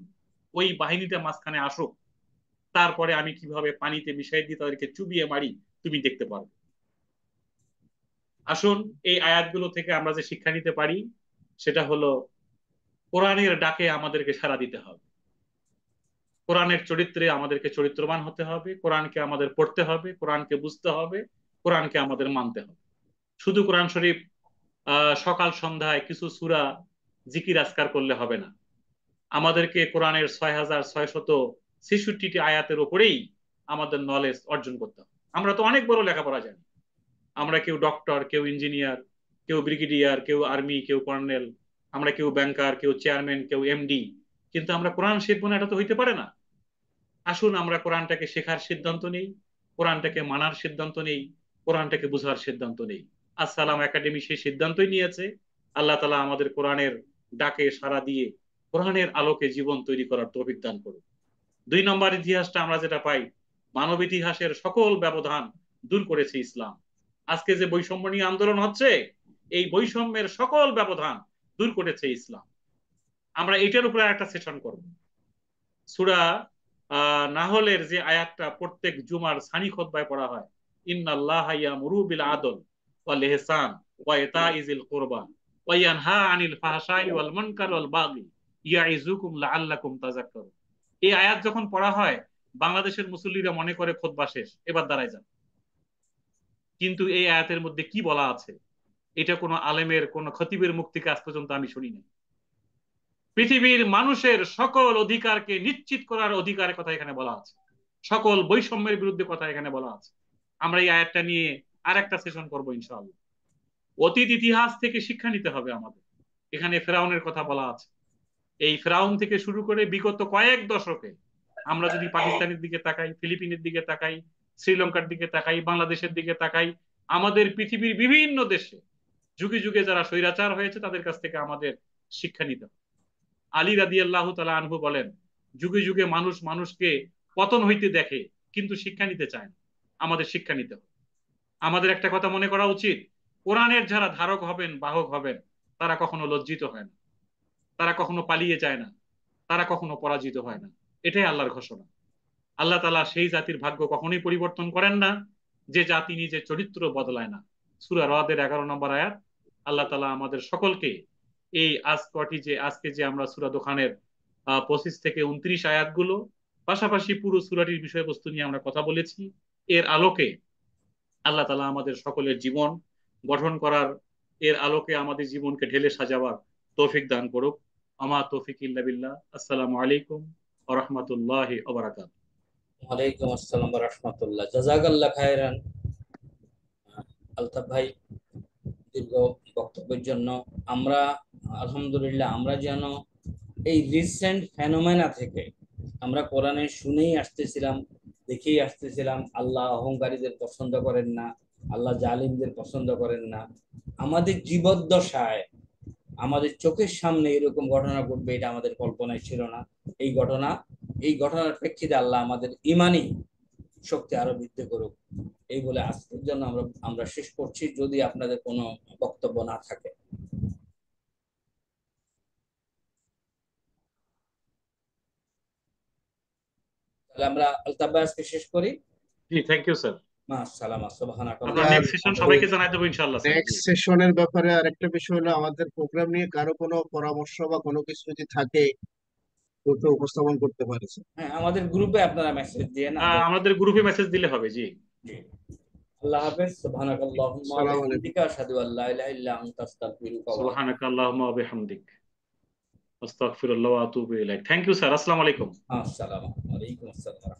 ওই বাহিনীটা মাঝখানে আসুক, তারপরে আমি কিভাবে পানিতে মিশাই দিয়ে তাদেরকে চুবিয়ে মারি তুমি দেখতে পারবে। আসুন, এই আয়াতগুলো থেকে আমরা যে শিক্ষা নিতে পারি সেটা হলো, কোরআনের ডাকে আমাদেরকে সাড়া দিতে হবে, কোরআনের চরিত্রে আমাদেরকে চরিত্রবান হতে হবে, কোরআনকে আমাদের পড়তে হবে, কোরআনকে বুঝতে হবে, কোরআনকে আমাদের মানতে হবে। শুধু কোরআন শরীফ সকাল সন্ধ্যায় কিছু সূরা জিকির আজকার করলে হবে না। আমাদেরকে কোরআনের 6666টি আয়াতের উপরেই আমাদের নলেজ অর্জন করতে হবে। আমরা তো অনেক বড় লেখাপড়া জানি, আমরা কেউ ডক্টর, কেউ ইঞ্জিনিয়ার, কেউ ব্রিগেডিয়ার, কেউ আর্মি, কেউ কর্নেল, আমরা কেউ ব্যাংকার, কেউ চেয়ারম্যান, কেউ এমডি, কিন্তু আমরা কোরআন শিখবো না, এটা তো হইতে পারে না। আসুন আমরা কোরআনটাকে শেখার সিদ্ধান্ত নেই, কোরআনটাকে মানার সিদ্ধান্ত নেই, কোরআনটাকে বুঝার সিদ্ধান্ত নেই। আসসালাম একাডেমি সেই সিদ্ধান্তই নিয়েছে। আল্লাহ তালা আমাদের কোরআনের ডাকে সাড়া দিয়ে কোরআনের আলোকে জীবন তৈরি করার তৌফিক দান করুন। 2 নম্বর ইতিহাসটা আমরা যেটা পাই, মানব ইতিহাসের সকল ব্যবধান দূর করেছে ইসলাম। আজকে যে বৈষম্য নিয়ে আন্দোলন হচ্ছে, এই বৈষম্যের সকল ব্যবধান দূর করেছে ইসলাম। আমরা এটার উপরে একটা সেশন করব। সূরা নাহলের যে আয়াতটা প্রত্যেক জুমার সানি খুতবায় পড়া হয়, ইন্নাল্লাহা ইয়ামুরু বিল আদল ওয়াল ইহসান ওয়া ইতাইজিল কুরবা ওয়া ইয়ানহা আনিল ফাহশাই ওয়াল মুনকার ওয়াল বাগি ইয়াইজুকুম লাআল্লাকুম তাযাক্কারুন। এই আয়াত যখন পড়া হয়, বাংলাদেশের মুসল্লিরা মনে করে খুতবা শেষ, এবার দাঁড়ায় যান। কিন্তু এই আয়াতের মধ্যে কি বলা আছে, এটা কোনো আলেমের, কোনো খতিবের মুখ থেকে আজ পর্যন্ত আমি শুনি নাই। পৃথিবীর মানুষের সকল অধিকারকে নিশ্চিত করার অধিকারের কথা এখানে বলা আছে, সকল বৈষম্যের বিরুদ্ধে কথা এখানে বলা আছে। আমরা এই আয়াতটা নিয়ে আর একটা সেশন করবো ইনশাআল্লাহ। অতীত ইতিহাস থেকে শিক্ষা নিতে হবে আমাদের। এখানে ফেরাউনের কথা বলা আছে। এই ফেরাউন থেকে শুরু করে বিগত কয়েক দশকে আমরা যদি পাকিস্তানের দিকে তাকাই, ফিলিপিনের দিকে তাকাই, শ্রীলঙ্কার দিকে তাকাই, বাংলাদেশের দিকে তাকাই, আমাদের পৃথিবীর বিভিন্ন দেশে যুগে যুগে যারা স্বৈরাচার হয়েছে তাদের কাছ থেকে আমাদের শিক্ষা নিতে হবে। আলী রাদিয়াল্লাহু তাআলা আনহু বলেন, যুগে যুগে মানুষ মানুষকে পতন হইতে দেখে কিন্তু শিক্ষা নিতে চায় না। আমাদের শিক্ষা নিতে হবে। আমাদের একটা কথা মনে করা উচিত, কোরআনের যারা ধারক হবেন, বাহক হবেন, তারা কখনো লজ্জিত হয় না, তারা কখনো পালিয়ে যায় না, তারা কখনো পরাজিত হয় না। এটাই আল্লাহর ঘোষণা। আল্লাহ তাআলা সেই জাতির ভাগ্য কখনোই পরিবর্তন করেন না যে জাতি নিজের চরিত্র বদলায় না। সূরা রদের 11 নম্বর আয়াত। আল্লাহ তাআলা আমাদের সকলকে এই আজকে যে আমরা সূরা দোকানের 25 থেকে 29 আয়াতগুলো, পাশাপাশি পুরো সূরাটির বিষয়বস্তু নিয়ে আমরা কথা বলেছি, এর আলোকে আল্লাহ তাআলা আমাদের সকলের জীবন গঠন করার, এর আলোকে আমাদের জীবনকে ঢেলে সাজাবার তৌফিক দান করুক। আমা তৌফিক ইল্লা বিল্লাহ। আসসালামু আলাইকুম ওয়া রাহমাতুল্লাহি ওয়া বারাকাতুহু। ওয়ালাইকুম আসসালাম ওয়া রাহমাতুল্লাহ। জাযাকাল্লাহ খায়রান আলতাফ ভাই, দীর্ঘ বক্তব্যের জন্য। আমরা আলহামদুলিল্লাহ, আমরা যেন এই রিসেন্ট ফেনোমেনা থেকে আমরা কোরআনে শুনেই আসতেছিলাম, দেখেই আসতেছিলাম, আল্লাহ অহংকারীদের পছন্দ করেন না, আল্লাহ জালিমদের পছন্দ করেন না। আমাদের জীবদ্দশায় আমাদের চোখের সামনে এরকম ঘটনা ঘটবে এটা আমাদের কল্পনায় ছিল না। এই ঘটনার প্রেক্ষিতে আল্লাহ আমাদের ইমানি শক্তি আরো বৃদ্ধি করুক। এই বলে আজকের জন্য আমরা শেষ করছি, যদি আপনাদের কোনো বক্তব্য না থাকে। তাহলে আমরা আলতাফ ভাই আজকে শেষ করি। জি, থ্যাংক ইউ স্যার। মাশাআল্লাহ, আমরা সুবহানাকাল্লাহ। নেক্সট সেশন সবাইকে জানাই দেবো ইনশাআল্লাহ স্যার। জি, নেক্সট সেশনের ব্যাপারে আরেকটা বিষয় হলো, আমাদের প্রোগ্রাম নিয়ে কারো কোনো পরামর্শ বা কোনো কিছু যদি থাকে দ্রুত উপস্থাপন করতে পারে স্যার। হ্যাঁ, আমাদের গ্রুপে আপনারা মেসেজ দিয়ে না। আমাদের গ্রুপে মেসেজ দিলে হবে। জি, জি। আল্লাহ হাফেজ। সুবহানাকাল্লাহুম্মা ওয়া আসসালামু আলাইকুম। বিহামদিকা আশহাদু আল্লা ইলাহা ইল্লা আনতা আস্তাগফিরুকা ওয়া আতুবু সুবহানাকা আল্লাহুম্মা ওয়া বিহামদিক আস্তাগফিরুল্লাহ ওয়া আতুবু ইলাইক। Thank you sir. আসসালামু আলাইকুম। আসসালামু আলাইকুম। আসসালাম।